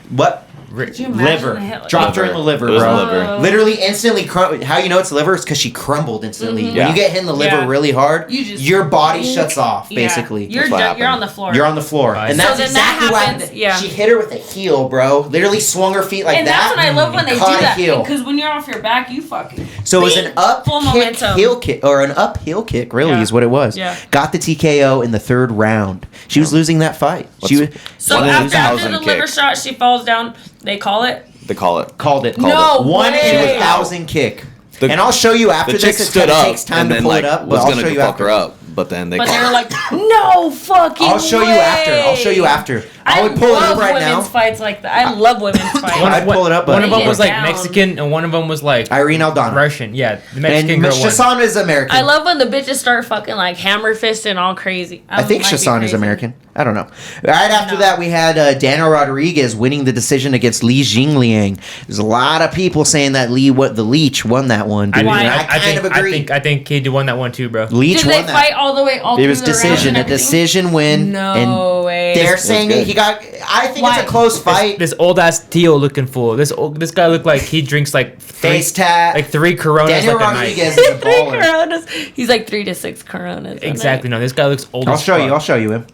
what? Could you imagine Liver. the hit like Dropped her Liver. in the liver, It was bro. liver. Literally instantly. How you know it's liver is because she crumbled instantly. When Yeah. you get hit in the liver Yeah. really hard, You just- your body shuts off, Yeah. basically. You're That's what you're on happened. the floor. You're on the floor. Right. And So that's then that exactly what happens, happened. yeah. She hit her with a heel, bro. Literally swung her feet like and that. that's what I love when they do caught a that. heel. Because when you're off your back, you fucking. So it was an up Full kick, momentum. heel kick, or an uphill kick, really, Yeah. is what it was. Yeah. Got the TKO in the third round. She was losing that fight. She was, So One in after 1,000 the liver kick. shot, she falls down. They call it. They call it. called it. No One in way. 1,000 kick. The- And I'll show you after The chick this. It stood kinda up takes time and to then pull like it up, but was I'll gonna show you fuck after. her up, but then they But called they were it. like, no fucking I'll show you after. I'll show you way. after. I would pull it love up right now. women's fights like that. I love women's fights. I'd pull it up, but- One of them They was get like down. Mexican, and one of them was like Irene Aldana. Russian. Yeah, the And Mexican girl won. Chasson is American. I love when the bitches start fucking like hammer fisting all crazy. I think might be Chasson is crazy. American. I don't know. Right after No. that, we had Daniel Rodriguez winning the decision against Li Jingliang. There's a lot of people saying that the Leech won that one. Dude. Why? And I I kind think of agree. I think KD won that one too, bro. Leech Did they won fight that. all the way? All It was through the round decision, and a everything? decision win. No and way. They're It saying was good. he got. I think Why? it's a close fight. This old ass Tio looking fool. This guy looked like he drinks like Face tat. like 3 Coronas Daniel like a night. Rodriguez is a Three baller. Coronas. He's like 3 to 6 Coronas. a Exactly. night. No, this guy looks old. I'll as show fuck. you. I'll show you him.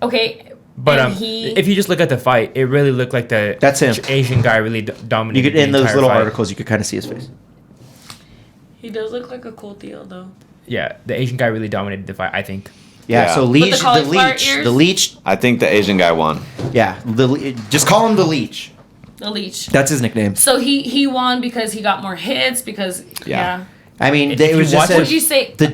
Okay. But and he. if you just look at the fight, it really looked like the That's him. Asian guy really You dominated. could in the those entire little fight. articles, you could kind of see his face. He does look like a cool deal though. Yeah, the Asian guy really dominated the fight. I think. Yeah. Yeah. So With the Leech, the cauliflower Leech, ears? the Leech. I think the Asian guy won. Yeah. Just call him the Leech. The leech. That's his nickname. So he won because he got more hits because yeah. I mean, If it you was watch just it- Would you say? the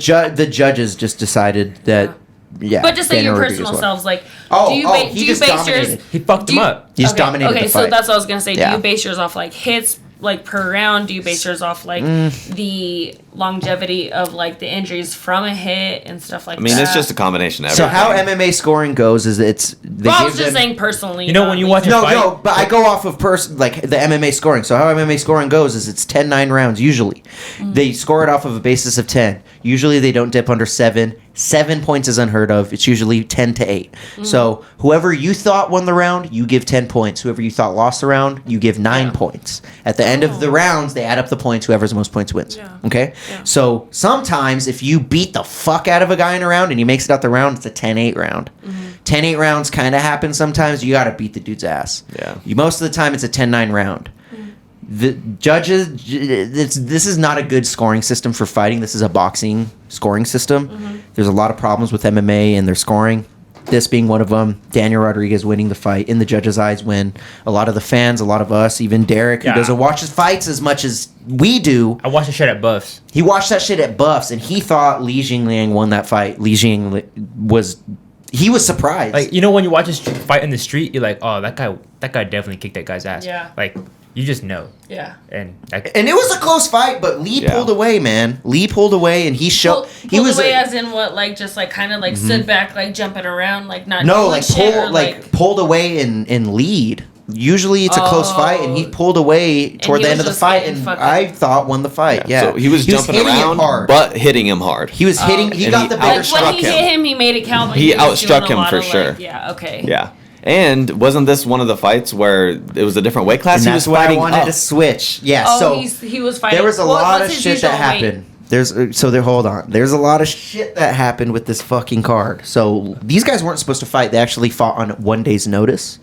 judges just decided that. Yeah. But just say Daniel your Rodriguez personal won. selves. Like, Oh, do you, he do you just base dominated. yours? He fucked do him you- up. He just dominated Okay, the so fight. that's what I was gonna say. Yeah. Do you base yours off like hits, like per round? Do you base yours off like the longevity of like the injuries from a hit and stuff like that. I mean, it's just a combination of So everything. how MMA scoring goes is they Well, I give was just them- saying personally. You know, when you watch a No, fight, no, but I go off of like the MMA scoring. So how MMA scoring goes is it's 10-9 rounds usually. They score it off of a basis of 10. Usually they don't dip under 7. 7 points is unheard of. It's usually 10-8. So whoever you thought won the round, you give 10 points. Whoever you thought lost the round, you give 9 points. At the end of the rounds, they add up the points. Whoever's the most points wins. Yeah. Okay? Yeah. So sometimes if you beat the fuck out of a guy in a round and he makes it out the round, it's a 10-8 round. 10-8 rounds kind of happen sometimes. You got to beat the dude's ass. Yeah. Most of the time, it's a 10-9 round. The judges, this is not a good scoring system for fighting. This is a boxing scoring system. There's a lot of problems with MMA and their scoring. This being one of them. Daniel Rodriguez winning the fight in the judges' eyes when a lot of the fans, a lot of us, even Deryk, who Yeah. doesn't watch his fights as much as we do, I watched the shit at Buffs. he watched that shit at Buffs and he thought Li Jingliang won that fight. He was surprised. Like, you know, when you watch a fight in the street, you're like, oh, that guy definitely kicked that guy's ass. Yeah. Like, you just know. Yeah. And And it was a close fight, but Lee Yeah. pulled away, man. Lee pulled away, and he showed he Pulled was away as in what, like just like kind of like stood back, like jumping around, like not no doing like shit, or, pulled away in lead. Usually it's a close fight, and he pulled away toward he the end was of the just fight, getting and fucking- I thought won the fight. Yeah, So he was jumping hitting him around, hard. but hitting him hard. He was hitting. He And got he the like bigger when struck he him. hit him, he made it count. But He was doing outstruck a him lot for of, like- sure. Yeah. Okay. Yeah. And wasn't this one of the fights where it was a different weight class? And He that's was why I fighting wanted up. to switch. Yeah, Oh, so he was fighting. there was a what- lot what's of his shit that usual weight? happened. Hold on. There's a lot of shit that happened with this fucking card. So these guys weren't supposed to fight. They actually fought on 1 day's notice.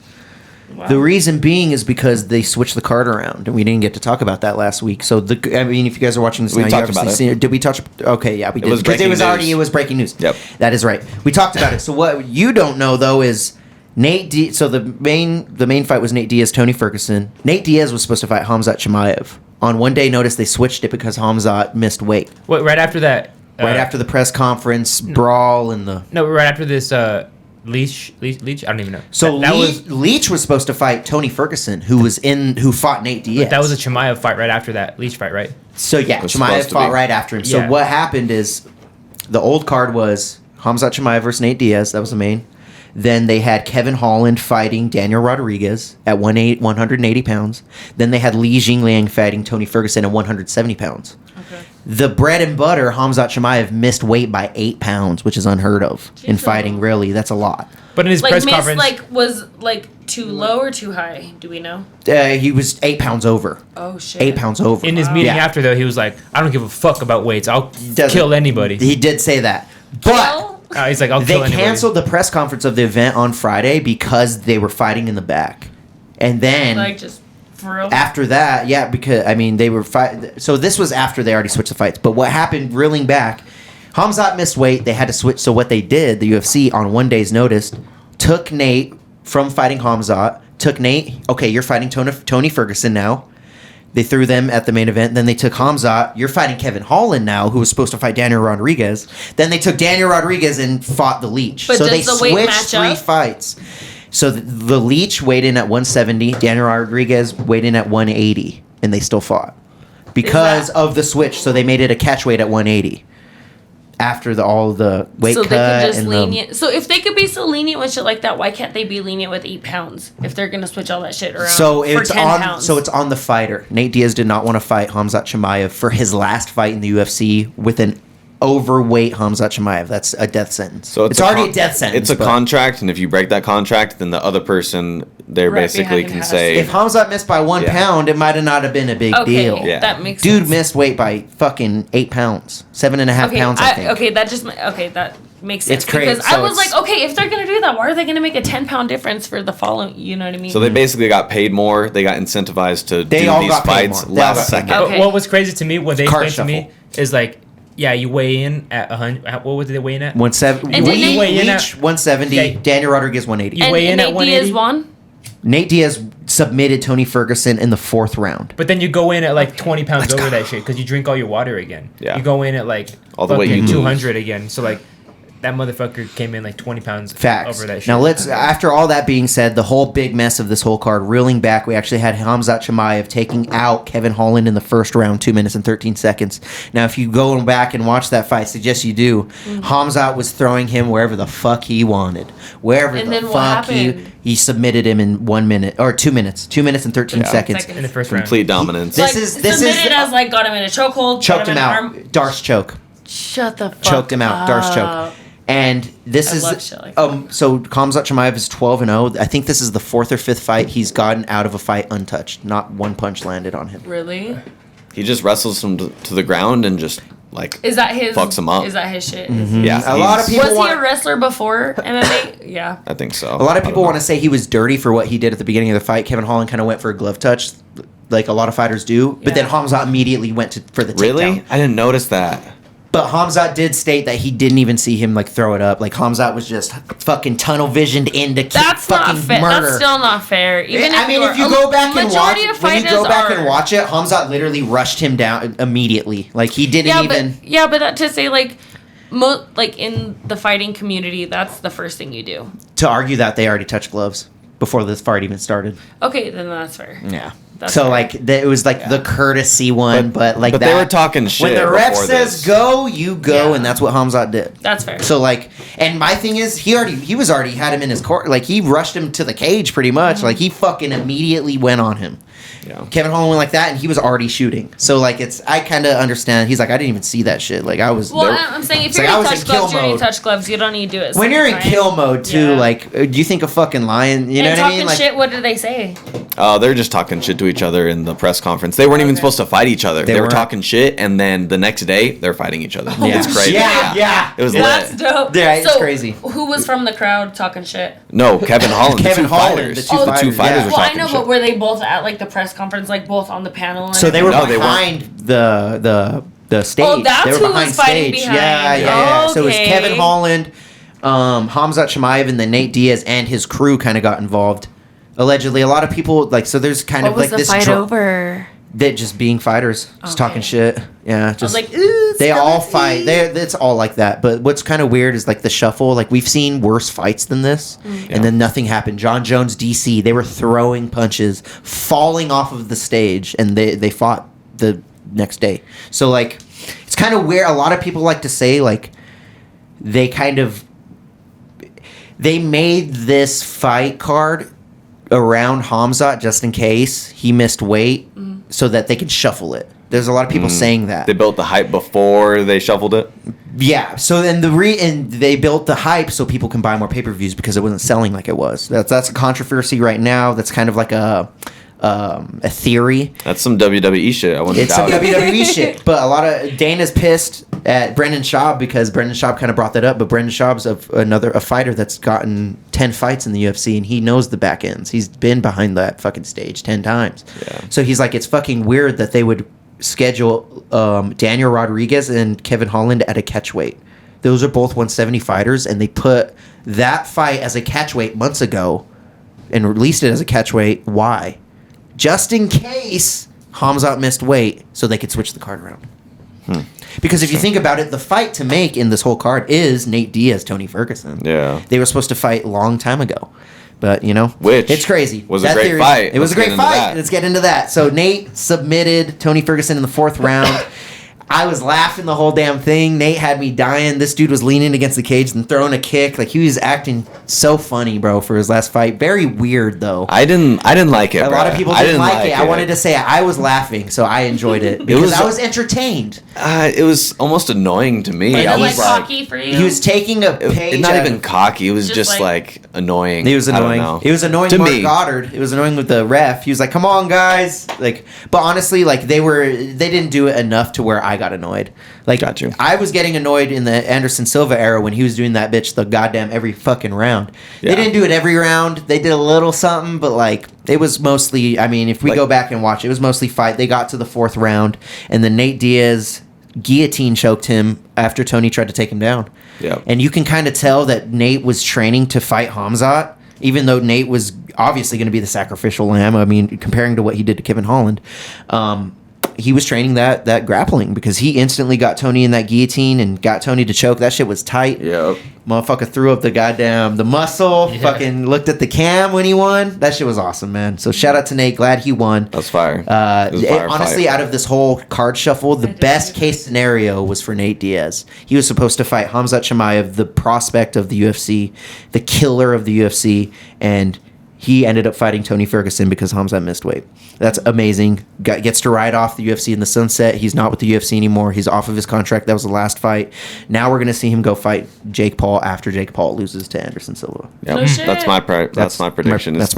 Wow. The reason being is because they switched the card around, and we didn't get to talk about that last week. So I mean, if you guys are watching this We now, you talked obviously about it. seen it. Did we touch? Okay, yeah, we did. was Because breaking news. It was breaking news. Yep. That is right. We talked about it. So what you don't know though is so the main fight was Nate Diaz, Tony Ferguson. Nate Diaz was supposed to fight Khamzat Chimaev. On 1 day notice, they switched it because Khamzat missed weight. what, right after that? Right after the press conference brawl and the. No, right after this Leach. I don't even know. So that Leach was supposed to fight Tony Ferguson, who fought Nate Diaz. that was a Chimaev fight right after that Leach fight, right? So yeah, Was Chimaev supposed to fought be. right after him. So Yeah. what happened is the old card was Khamzat Chimaev versus Nate Diaz. That was the main. Then they had Kevin Holland fighting Daniel Rodriguez at 180 pounds. Then they had Li Jingliang fighting Tony Ferguson at 170 pounds. Okay. The bread and butter, Khamzat Chimaev missed weight by 8 pounds, which is unheard of in Jesus. fighting. Really, that's a lot. But in his Like press miss, conference, like was like too low or too high? Do we know? He was 8 pounds over. Oh shit. 8 pounds over. in his Wow. meeting Yeah. after though, he was like, "I don't give a fuck about weights. I'll Doesn't- kill anybody." He did say that, but. Well, He's like, "I'll They kill anybody." canceled the press conference of the event on Friday because they were fighting in the back. And then like just for real. after that, yeah, because I mean they were so this was after they already switched the fights. But what happened reeling back, Khamzat missed weight, they had to switch. So what they did, the UFC on 1 day's notice, took Nate from fighting Khamzat, took Nate, okay, you're fighting Tony Ferguson now. They threw them at the main event. Then they took Khamzat. You're fighting Kevin Holland now, who was supposed to fight Daniel Rodriguez. Then they took Daniel Rodriguez and fought the Leech. But so does they the weight switched match 3 up? fights. So the Leech weighed in at 170. Daniel Rodriguez weighed in at 180, and they still fought because of the switch. So they made it a catch weight at 180 after all the weight so cut they could just and lenient. So if they could be so lenient with shit like that, why can't they be lenient with 8 pounds if they're gonna switch all that shit around? So for it's 10 on. pounds? So it's on the fighter. Nate Diaz did not want to fight Khamzat Chimaev for his last fight in the UFC with an overweight Khamzat Chimaev. That's a death sentence. So it's already a death sentence. It's a but contract, and if you break that contract, then the other person there Right basically behind can has say, If Khamzat missed by 1 Yeah. pound, it might have not have been a big okay, deal. Yeah. that makes Dude sense. missed weight by fucking 8 pounds, 7.5 Okay, pounds. I think. okay, that makes sense. It's crazy, Because so I was it's- like, okay, if they're gonna do that, why are they gonna make a 10-pound difference for the following? You know what I mean? so they basically got paid more. They got incentivized to They do all these got paid fights more. They all last got paid second. more. Okay. But what was crazy to me, what they Card explained to me, is like, yeah, you weigh in at 100. What was they weigh in at? 170. And did Leach, Nate- weigh in Leach at- 170. Okay. Daniel Rodriguez 180. You and, weigh in and at Nate 180? Diaz won. Nate Diaz submitted Tony Ferguson in the 4th round. But then you go in at like 20 pounds over that shit because you drink all your water again. Yeah. You go in at like All the weight fucking you lose. 200 again. So like, that motherfucker came in like 20 pounds Facts. over that shit. Now let's. After all that being said, the whole big mess of this whole card, reeling back, we actually had Khamzat Chimaev taking out Kevin Holland in the first round, 2 minutes and 13 seconds. Now, if you go back and watch that fight, I suggest you do. Khamzat was throwing him wherever the fuck he wanted, wherever And the then what fuck happened? he submitted him in 1 minute or 2 minutes, 2 minutes and 13 seconds. in the first round. Complete dominance. This Like, is submitted as like got him in a chokehold, choked him out. Arm. Darce choke. Shut the fuck Choked him out. Darce choke. And this I love is shit like that. so Khamzat Chimaev is 12-0. I think this is the 4th or 5th fight he's gotten out of a fight untouched. Not one punch landed on him. Really? He just wrestles him to the ground and just like Is that his? fucks him up. Is that his shit? Yeah, A lot of people Was he want. a wrestler before MMA? Yeah. I think so. A lot of people want to say he was dirty for what he did at the beginning of the fight. Kevin Holland kind of went for a glove touch, like a lot of fighters do. But then Yeah. Khamzat immediately went for the takedown. Really? I didn't notice that. But Khamzat did state that he didn't even see him like throw it up. Like Khamzat was just fucking tunnel visioned into That's fucking not fair. murder. That's still not fair. Even I mean, if you a go back and watch, majority of when you go fighters back are- and watch it, Khamzat literally rushed him down immediately. Like he didn't Yeah, even. but that to say like, like in the fighting community, that's the first thing you do. To argue that they already touched gloves before this fight even started. Okay, then that's fair. Yeah. That's So fair. like it was like the courtesy one, but like but that, they were talking shit when the ref before says this. go, you go, Yeah. and that's what Khamzat did. That's fair. So like, and my thing is, he was already had him in his court. Like he rushed him to the cage pretty much. Mm-hmm. Like he fucking immediately went on him. Yeah. Kevin Holland went like that, and he was already shooting. So like, I kind of understand. He's like, I didn't even see that shit. Like I was. Well, there- I'm saying if It's you're like I gonna was touch in kill gloves, you're gonna mode. touch gloves. You don't need to do it. when you're in second kill time. mode too, Yeah. like, do you think a fucking lion? You know and what I talking mean? Like, shit. What did they say? Oh, they're just talking shit to each other in the press conference. They weren't even Okay. supposed to fight each other. They They were weren't. talking shit, and then the next day they're fighting each other. Yeah. It's crazy. Yeah. It was That's lit. dope. Yeah, it's So, crazy. Who was from the crowd talking shit? No, Kevin Holland. Kevin the two Holland, fighters. the two the two fighters, fighters yeah. were Well, I talking know, shit. but were they both at like the press conference, like both on the panel? And So they were everything? No, they behind the stage. Oh, that's they were who was behind fighting stage. behind. Yeah. So it was Okay. Kevin Holland, Khamzat Chimaev, and then Nate Diaz and his crew kind of got involved. Allegedly, a lot of people like. So there's kind What of was like the this fight dro- over? that just being fighters, just Okay. talking shit. Yeah, I was just like, ooh, they all skeleton. fight. It's all like that. But what's kind of weird is like the shuffle. Like we've seen worse fights than this, and then nothing happened. John Jones, DC, they were throwing punches, falling off of the stage, and they fought the next day. So like, it's kind of weird. A lot of people like to say like they made this fight card around Khamzat just in case he missed weight, so that they could shuffle it. There's a lot of people saying that. They built the hype before they shuffled it. Yeah. So then and they built the hype so people can buy more pay-per-views because it wasn't selling like it was. That's a controversy right now. That's kind of like a theory. That's some WWE shit. I wouldn't It's some doubt it. WWE shit. But a lot of Dana's pissed at Brendan Schaub because Brendan Schaub kind of brought that up. But Brendan Schaub's a fighter that's gotten 10 fights in the UFC, and he knows the back ends. He's been behind that fucking stage 10 times. Yeah. So he's like, it's fucking weird that they would schedule Daniel Rodriguez and Kevin Holland at a catchweight. Those are both 170 fighters, and they put that fight as a catchweight months ago and released it as a catchweight. Why? Just in case Khamzat missed weight, so they could switch the card around. Because if you think about it, the fight to make in this whole card is Nate Diaz, Tony Ferguson. Yeah. They were supposed to fight a long time ago. But, you know, Which it's crazy. was a great fight. It was Let's a great get into fight. that. Let's get into that. So Nate submitted Tony Ferguson in the 4th round. I was laughing the whole damn thing. Nate had me dying. This dude was leaning against the cage and throwing a kick. Like, he was acting so funny, bro, for his last fight. Very weird, though. I didn't like it. A lot of bruh. people I didn't like it. I wanted to say I was laughing, so I enjoyed it because was- I was entertained. It was almost annoying to me. Was I it like was like, cocky for you? He was taking a page. not out even of- cocky. It was Just just like annoying. He was I don't annoying. know. It was annoying To Mark me. Goddard. It was annoying with the ref. He was like, "Come on, guys!" Like, but honestly, like they didn't do it enough to where I got annoyed. Like, Got you. I was getting annoyed in the Anderson Silva era when he was doing that bitch the goddamn every fucking round. Yeah. They didn't do it every round. They did a little something, but like it was mostly. I mean, if we Like- go back and watch, it was mostly fight. They got to the 4th round, and then Nate Diaz guillotine choked him after Tony tried to take him down. Yep. And you can kind of tell that Nate was training to fight Khamzat, even though Nate was obviously going to be the sacrificial lamb. I mean, comparing to what he did to Kevin Holland. he was training that grappling because he instantly got Tony in that guillotine and got Tony to choke. That shit was tight. Yep. Motherfucker threw up the muscle. Yeah. Fucking looked at the cam when he won. That shit was awesome, man. So shout out to Nate. Glad he won. That's fire. It was a fire Honestly, fight. out of this whole card shuffle, the best case scenario was for Nate Diaz. He was supposed to fight Khamzat Chimaev, the prospect of the UFC, the killer of the UFC, and he ended up fighting Tony Ferguson because Khamzat missed weight. That's amazing. Gets to ride off the UFC in the sunset. He's not with the UFC anymore. He's off of his contract. That was the last fight. Now we're going to see him go fight Jake Paul after Jake Paul loses to Anderson Silva. Yep. No shit. That's my prediction. That's is my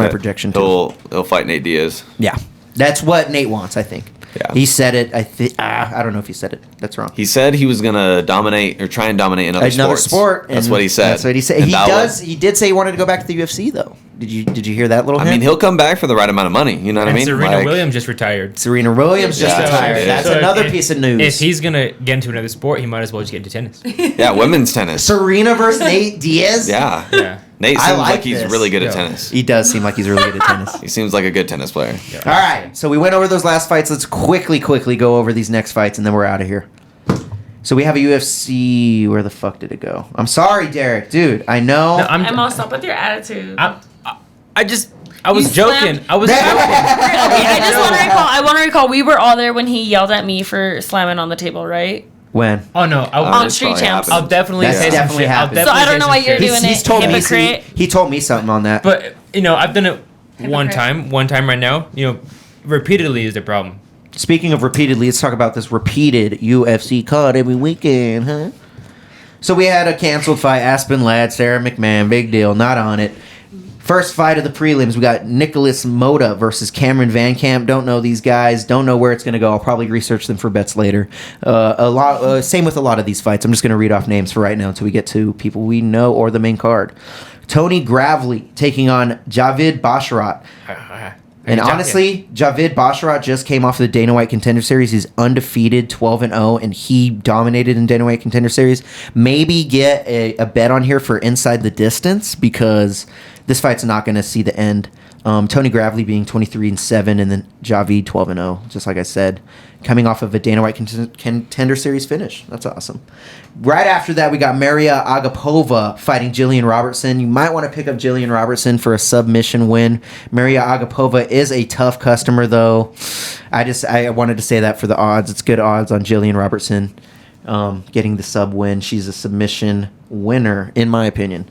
that prediction, too. He'll fight Nate Diaz. Yeah. That's what Nate wants, I think. Yeah. He said it. I don't know if he said it. That's wrong. He said he was gonna dominate or try and dominate another sport. That's and what he said. That's what he said. And that was- He did say he wanted to go back to the UFC though. Did you hear that little? I mean, hint? he'll come back for the right amount of money. You know what I And mean? Serena Like, Williams just retired. Serena Williams just Yeah, retired. yeah. That's So another if- piece of news. If he's gonna get into another sport, he might as well just get into tennis. Yeah, women's tennis. Serena versus Nate Diaz. Yeah. Yeah. Nate I seems like like he's this. really good at Yeah. tennis. He does seem like he's really good at tennis. He seems like a good tennis player. All right, so we went over those last fights. Let's quickly go over these next fights, and then we're out of here. So we have a UFC. Where the fuck did it go? I'm sorry, Deryk, dude. I know. No, Emma, stop with your attitude. I was You joking. slammed- I was joking. Okay, I want to recall. We were all there when he yelled at me for slamming on the table, right? When? Oh no, On It's Street probably Champs. happened. I'll definitely That's say some definitely shit. I'll happened. So I definitely don't know say why some you're shit. doing He's it. told me. Hypocrite. He told me something on that. But I've done it one Hypocrite. time right now. Repeatedly is the problem. Speaking of repeatedly, let's talk about this repeated UFC card every weekend, huh? So we had a canceled fight, Aspen Ladd, Sarah McMahon, big deal, not on it. First fight of the prelims, we got Nicholas Mota versus Cameron Van Camp. Don't know these guys, don't know where it's going to go. I'll probably research them for bets later. Same with a lot of these fights. I'm just going to read off names for right now until we get to people we know or the main card. Tony Gravely taking on Javid Basharat. And honestly, Javid Basharat just came off the Dana White Contender Series. He's undefeated, 12-0, and he dominated in Dana White Contender Series. Maybe get a bet on here for inside the distance because this fight's not going to see the end. Tony Gravely being 23-7, and then Javid 12-0, just like I said, coming off of a Dana White Contender Series finish. That's awesome. Right after that, we got Maria Agapova fighting Jillian Robertson. You might want to pick up Jillian Robertson for a submission win. Maria Agapova is a tough customer, though. I wanted to say that for the odds. It's good odds on Jillian Robertson getting the sub win. She's a submission winner, in my opinion.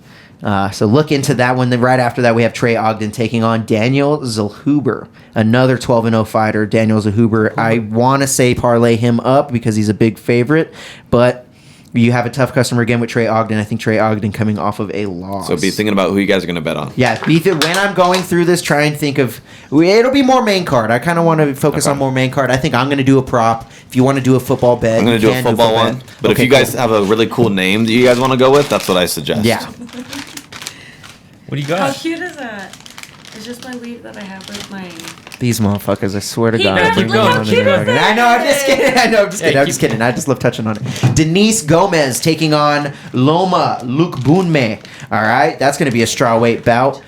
So look into that one. Then right after that, we have Trey Ogden taking on Daniel Zellhuber, another 12-0 fighter. Daniel Zellhuber, I want to say parlay him up because he's a big favorite, but you have a tough customer again with Trey Ogden. I think Trey Ogden coming off of a loss. So be thinking about who you guys are going to bet on. Yeah, when I'm going through this, try and think of... It'll be more main card. I kind of want to focus on more main card. I think I'm going to do a prop. If you want to do a football bet, I'm going to you do a can football one. bet. But if Okay, you guys cool. have a really cool name that you guys want to go with, that's what I suggest. Yeah. What do you How got? cute is that? It's just my weave that I have with my... These motherfuckers, I swear to Hey, God. man, bring look them how on cute the is dragon. that? I know, I'm just kidding. I'm just kidding. I just love touching on it. Denise Gomez taking on Loma Lukbunme. All right, that's going to be a strawweight bout.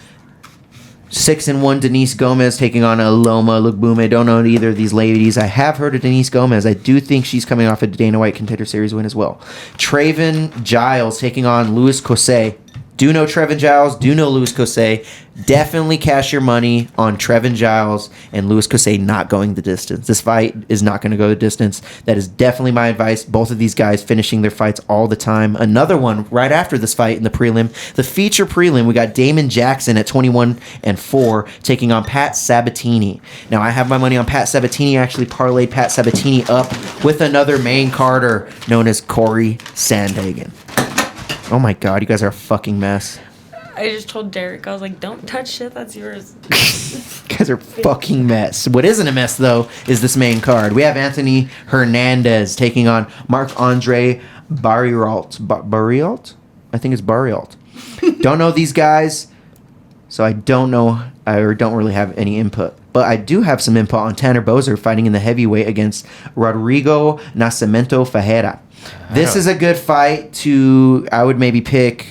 6-1 Denise Gomez taking on a Loma Lukbunme. Don't know either of these ladies. I have heard of Denise Gomez. I do think she's coming off a Dana White Contender Series win as well. Traven Giles taking on Louis Cosset. Do know Trevin Giles, do know Louis Cosset. Definitely cash your money on Trevin Giles and Louis Cosset not going the distance. This fight is not going to go the distance. That is definitely my advice. Both of these guys finishing their fights all the time. Another one right after this fight in the prelim. The feature prelim, we got Damon Jackson at 21-4 taking on Pat Sabatini. Now, I have my money on Pat Sabatini. I actually parlayed Pat Sabatini up with another main carder known as Corey Sandhagen. Oh my God, you guys are a fucking mess. I just told Deryk, I was like, don't touch shit, that's yours. You guys are a fucking mess. What isn't a mess, though, is this main card. We have Anthony Hernandez taking on Marc-Andre Barriault. Barriault? I think it's Barriault. Don't know these guys, so I don't know, or don't really have any input. But I do have some input on Tanner Boser fighting in the heavyweight against Rodrigo Nascimento Fajera. This is a good fight to, I would maybe pick,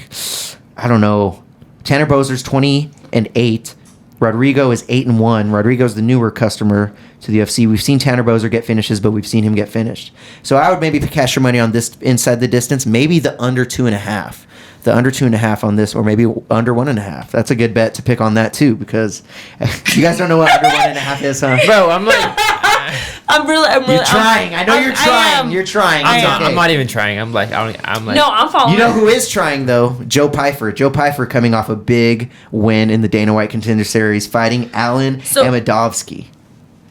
I don't know, Tanner Boser's 20-8. Rodrigo is 8-1. Rodrigo's the newer customer to the UFC. We've seen Tanner Boser get finishes, but we've seen him get finished. So I would maybe cash your money on this inside the distance, maybe the under 2.5. The under 2.5 on this, or maybe under 1.5. That's a good bet to pick on that too, because you guys don't know what under 1.5 is, huh? Bro, I'm like, I'm really. You're trying. I know you're trying. You're trying. It's okay. I'm not even trying. I'm like, No, I'm following. You know who is trying though? Joe Pyfer. Joe Pyfer coming off a big win in the Dana White Contender Series, fighting Alan Amedovski.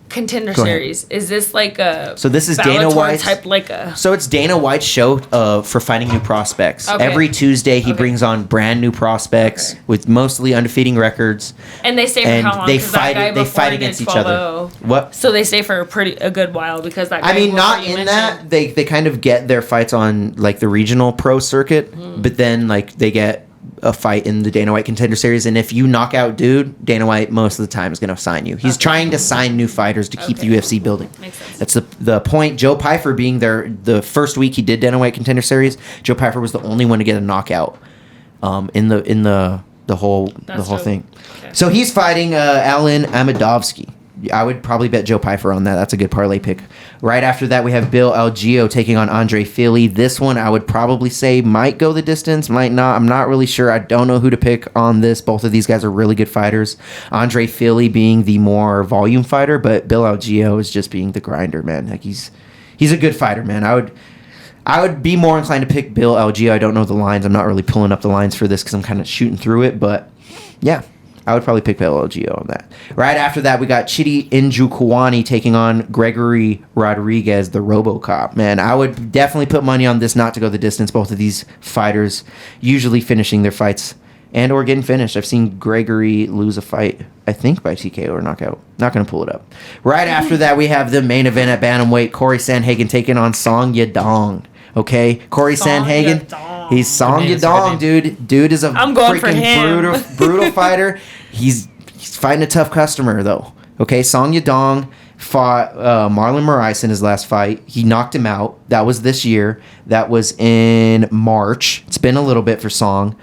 Contender Go ahead. Series. Is this like a So this is Dana Bellator White's type like a So it's Dana White's show for fighting new prospects. Okay. Every Tuesday he Okay. brings on brand new prospects Okay. with mostly undefeating records. and they stay for And how long? they 'Cause that fight- guy they before fight he did against each other. 12-0. What? So they stay for a good while because that. Guy I mean, before not you in mentioned- that they kind of get their fights on like the regional pro circuit, but then like they get a fight in the Dana White Contender Series, and if you knock out dude, Dana White most of the time is going to sign you. He's trying to sign new fighters to keep the UFC building. Makes sense. That's the point. Joe Pyfer being there the first week he did Dana White Contender Series, Joe Pyfer was the only one to get a knockout in the whole That's dope. thing. Okay. So he's fighting Alan Amedovski. I would probably bet Joe Pyfer on that. That's a good parlay pick. Right after that, we have Bill Algeo taking on Andre Fili. This one, I would probably say might go the distance, might not. I'm not really sure. I don't know who to pick on this. Both of these guys are really good fighters. Andre Fili being the more volume fighter, but Bill Algeo is just being the grinder, man. Like he's a good fighter, man. I would be more inclined to pick Bill Algeo. I don't know the lines. I'm not really pulling up the lines for this because I'm kind of shooting through it, but yeah. I would probably pick LGO on that. Right after that, we got Chidi Njokuani taking on Gregory Rodriguez, the RoboCop. Man, I would definitely put money on this not to go the distance. Both of these fighters usually finishing their fights and or getting finished. I've seen Gregory lose a fight, I think by TKO or knockout. Not going to pull it up. Right after that, we have the main event at bantamweight. Corey Sandhagen taking on Song Yadong. Okay, Corey Song Sandhagen. Yadong. He's Song Good name, it's a Yadong, good dude. Dude is a I'm going for him. brutal fighter. He's fighting a tough customer though. Okay, Song Yadong fought Marlon Moraes in his last fight. He knocked him out. That was this year. That was in March. It's been a little bit for Song,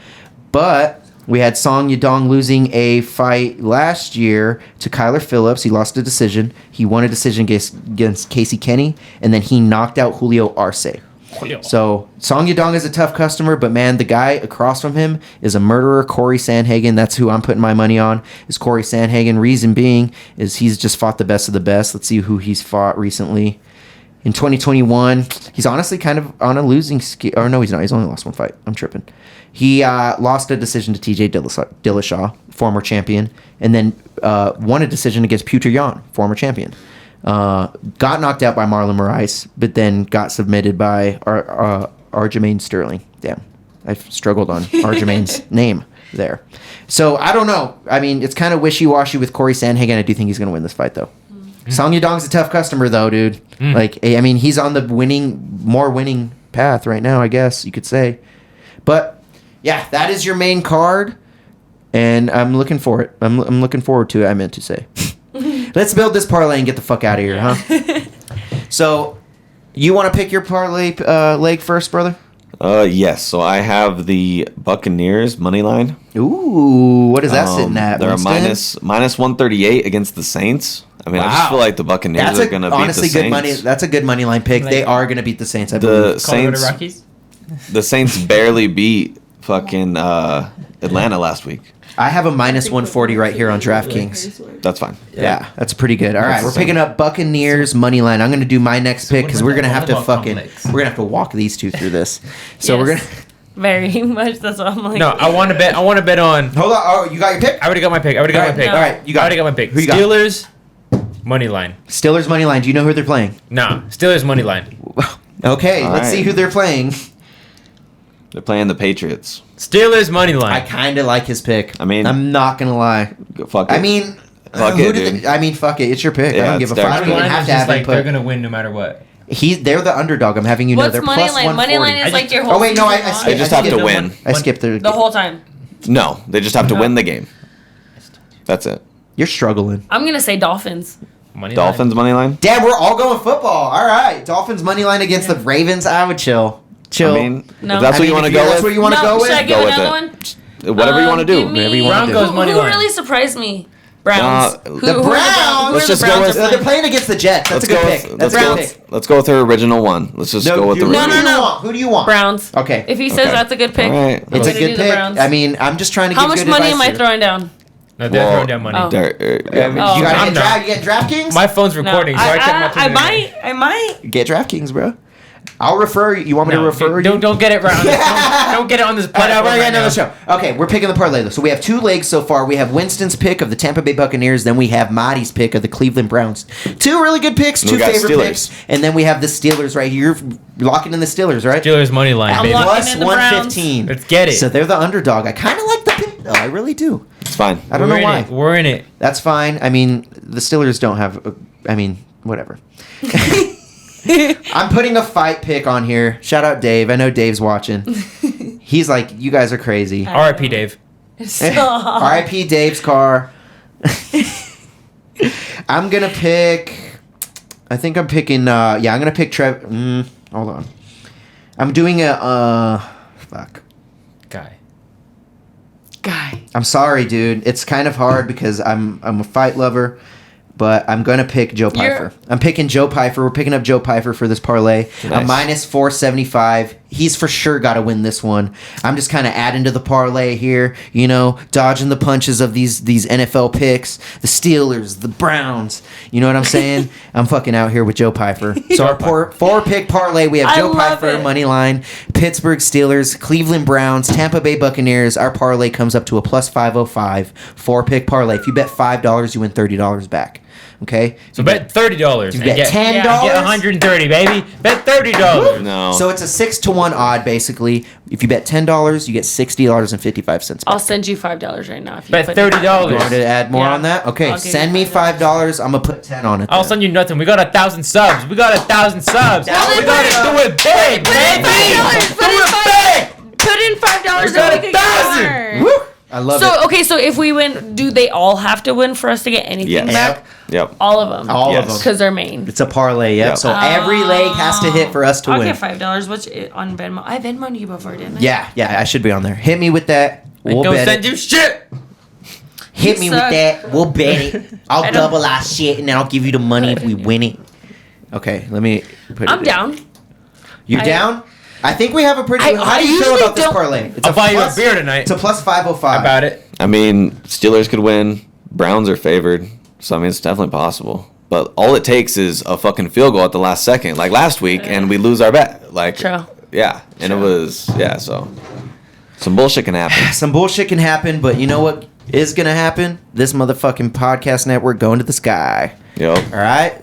but we had Song Yadong losing a fight last year to Kyler Phillips. He lost a decision. He won a decision against Casey Kenny, and then he knocked out Julio Arce. So Song Yadong is a tough customer, but man, the guy across from him is a murderer, Corey Sandhagen. That's who I'm putting my money on, is Corey Sandhagen. Reason being is he's just fought the best of the best. Let's see who he's fought recently. In 2021, he's honestly kind of on a losing or no, he's not. He's only lost one fight. I'm tripping. He lost a decision to TJ Dillashaw, former champion, and then won a decision against Petr Yan, former champion. Got knocked out by Marlon Moraes, but then got submitted by Aljamain Sterling. Damn, I struggled on Aljamain's name there. So I don't know. I mean, it's kind of wishy-washy with Corey Sandhagen. I do think he's going to win this fight, though. Song Yadong's a tough customer, though, dude. Like, I mean, he's on the more winning path right now, I guess you could say. But yeah, that is your main card, and I'm looking for it. I'm looking forward to it. I meant to say. Let's build this parlay and get the fuck out of here, huh? So, you want to pick your parlay leg first, brother? Yes. So I have the Buccaneers money line. Ooh, what is that sitting at? They're a Winston? minus 138 against the Saints. I mean, I just Wow. feel like the Buccaneers That's are going to beat the honestly Saints. good money. That's a good money line pick. Like- They are going to beat the Saints. I The believe. Colorado Saints, Rockies. the Saints barely beat fucking Atlanta last week. I have a minus 140 right here on DraftKings. That's fine. Yeah, that's pretty good. All right, That's we're the same. picking up Buccaneers money line. I'm going to do my next pick because we're going to have to volleyball fucking complex. we're going to have to walk these two through this. So we're Yes. going to Very much. That's what I'm like. No, I want to bet. I want to bet on. hold on. Oh, you got your pick? I already got my pick. I already got my pick. All right, you got I already it. got my pick. Who you got? Steelers money line. Steelers money line. Do you know who they're playing? Nah, Steelers money line. Okay, All let's see right. who they're playing. They're playing the Patriots. Steelers money I line. kind of like his pick. I mean- I'm not gonna lie. Fuck it. I mean, Fuck who it, did dude. I mean, fuck it. It's your pick. I Yeah, don't give a it's fuck. their I don't pick. even Money have line's to just have like they're input. gonna win no matter what. They're the underdog. I'm having you know What's they're money plus line? Money 140. line is like your whole. Oh wait, no, I season skipped. long. They just I have to skipped win. I skipped The whole time. No, they just have to win the game. That's it. You're struggling. I'm gonna say Dolphins. Money Dolphins money line. Damn, we're all going football. All right, Dolphins money line against the Ravens. I would chill. I mean, No. if that's I what mean, you want to if go that's with, what you want to no, go should I with. give Go with another it. one? Whatever you want to do. Give me- Whatever you wanna do. Broncos money Who line. really surprised me? Browns. The Who are Browns? Who Let's are the just go Browns with- are They're playing? playing against the Jets. That's a good pick. That's a good pick. Let's go with her original one. Let's just go with the dude, No, who original. do you no. want? Who do you want? Browns. Okay. If he says Okay. that's a good pick, All right. I'm It's a gonna do good the pick. Browns. I mean, I'm just trying to How give much good money advice am I here. throwing down? No, they're Well, throwing down money. Oh. You Oh. gotta I'm not. get DraftKings? My phone's No, recording, so I kept my I might. Get DraftKings, bro. I'll refer you. You want me to refer you? Don't get it right. Don't get it on this platform. We're right getting on now. the show. Okay, we're picking the parlay though. So we have 2 legs so far. We have Winston's pick of the Tampa Bay Buccaneers. Then we have Marty's pick of the Cleveland Browns. 2 really good picks. And 2 we got favorite Steelers. picks. And then we have the Steelers right here. You're locking in the Steelers, right? Steelers money line, I'm baby. locking Plus in the Browns. 115. Let's get it. So they're the underdog. I kind of like the pick though. I really do. It's fine. I don't We're know in why. it. We're in it. That's fine. I mean, the Steelers don't have. I mean, whatever. I'm putting a fight pick on here. Shout out Dave. I know Dave's watching. He's like, you guys are crazy. R.I.P. Dave. R.I.P. Dave's car. I'm gonna pick. I think I'm picking. I'm gonna pick Trev. Hold on. I'm doing a. Fuck. Guy. I'm sorry, dude. It's kind of hard because I'm a fight lover, but I'm gonna pick Joe Pfeiffer. I'm picking Joe Pfeiffer. We're picking up Joe Pfeiffer for this parlay. A Nice. minus 475. He's for sure got to win this one. I'm just kind of adding to the parlay here. You know, dodging the punches of these NFL picks. The Steelers, the Browns. You know what I'm saying? I'm fucking out here with Joe Pfeiffer. So our 4-pick parlay, we have I Joe love Pfeiffer it. money line, Pittsburgh Steelers, Cleveland Browns, Tampa Bay Buccaneers. Our parlay comes up to a plus 505. 4-pick parlay. If you bet $5, you win $30 back. Okay? So bet $30. You and bet $10. Get 130, baby. Bet $30. No. So it's a 6-to-1 odd, basically. If you bet $10, you get $60.55 I'll back. send you $5 right now. If you Bet put $30. You want me to add more Yeah. on that? Okay, I'll give send you me $5. I'm going to put 10 on it. I'll then. send you nothing. We got 1,000 subs. We got 1,000 subs. Well, We then gotta do it big, Put in baby. $5. Do it big. Put in $5 We got and we can 1,000. get more. Woo! I love So it. okay, so if we win, do they all have to win for us to get anything Yes. back? Yep. All of them. All Yes. of them. Because they're main. It's a parlay, yep. Yep. So every leg has to hit for us to I'll win. get $5. What's it on Venmo? I Venmo'd you before, didn't I? Yeah, I should be on there. Hit me with that. We'll Don't bet send it. you shit. Hit You me suck. with that. We'll bet it. I'll I don't- double our shit and then I'll give you the money if we win it. Okay, let me put it I'm in. down. You're I- do I think we have a pretty. I- how I do you feel usually about this don't- parlay? It's I'll buy you a plus- beer tonight. It's a plus 505. About it. I mean, Steelers could win. Browns are favored. So, I mean, it's definitely possible. But all it takes is a fucking field goal at the last second, like last week, and we lose our bet. Like, True. yeah. And it was, so some bullshit can happen. Some bullshit can happen, but you know what is gonna happen? This motherfucking podcast network going to the sky. Yep. All right.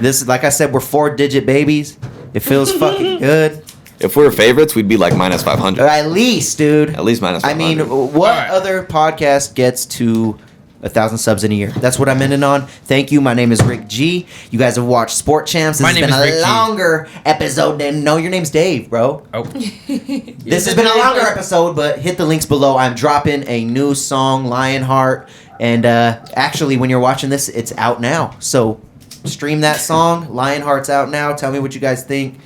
This, like I said, we're 4-digit babies. It feels fucking good. If we were favorites, we'd be like minus 500. At least, dude. At least minus I 500. mean, what Alright. other podcast gets to 1,000 subs in a year? That's what I'm ending on. Thank you. My name is Rick G. You guys have watched Sport Champs. This My has name been is Rick a G. longer episode than. No, your name's Dave, bro. Oh. This has been a longer episode, but hit the links below. I'm dropping a new song, Lionheart. And actually, when you're watching this, it's out now. So stream that song. Lionheart's out now. Tell me what you guys think.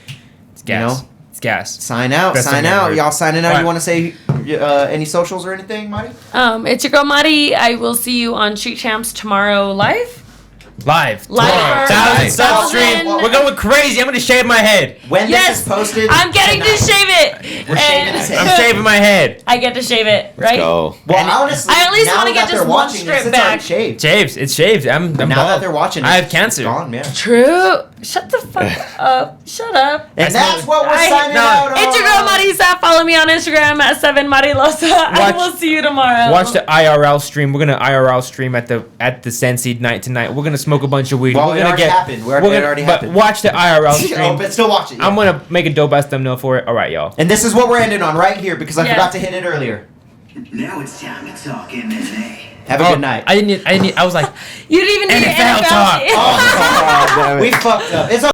It's gas. know? It's gas. Sign out. Best Sign thing out. ever. Y'all signing out. Alright. You want to say any socials or anything, Marty? It's your girl Mari. I will see you on Street Champs tomorrow live. Live. Live Tomorrow. for 1,000 sub 1,000. stream. We're going crazy. I'm going to shave my head. When Yes, this is posted, I'm getting to tonight. shave it. We're shaving And- his head. I'm shaving my head. I get to shave it, right? Go. Well, honestly, I at least now wanna get that they're just one watching strip this, it's already back. shaved. Shaves. It's shaved. I'm Now that bald. they're watching, I have it's cancer. Gone, yeah. True. Shut the fuck up. Shut up. And that's what we're I- signing no, out on. It's your girl Marisa. Follow me on Instagram at 7marilosa. I Watch- will see you tomorrow. Watch the IRL stream. We're gonna IRL stream at the Senseed night tonight. We're gonna smoke a bunch of weed. Well, we're it gonna already happened. It already but happened. watch the IRL Oh, stream. but still watch it. yeah. I'm gonna make a dope ass thumbnail for it. All right, y'all. And this is what we're ending on right here because I Yeah. forgot to hit it earlier. Now it's time to talk MMA. Have a Oh, good night. I didn't. I was like, You didn't even do your NFL NFL talk. shit. Oh, we fucked up. It's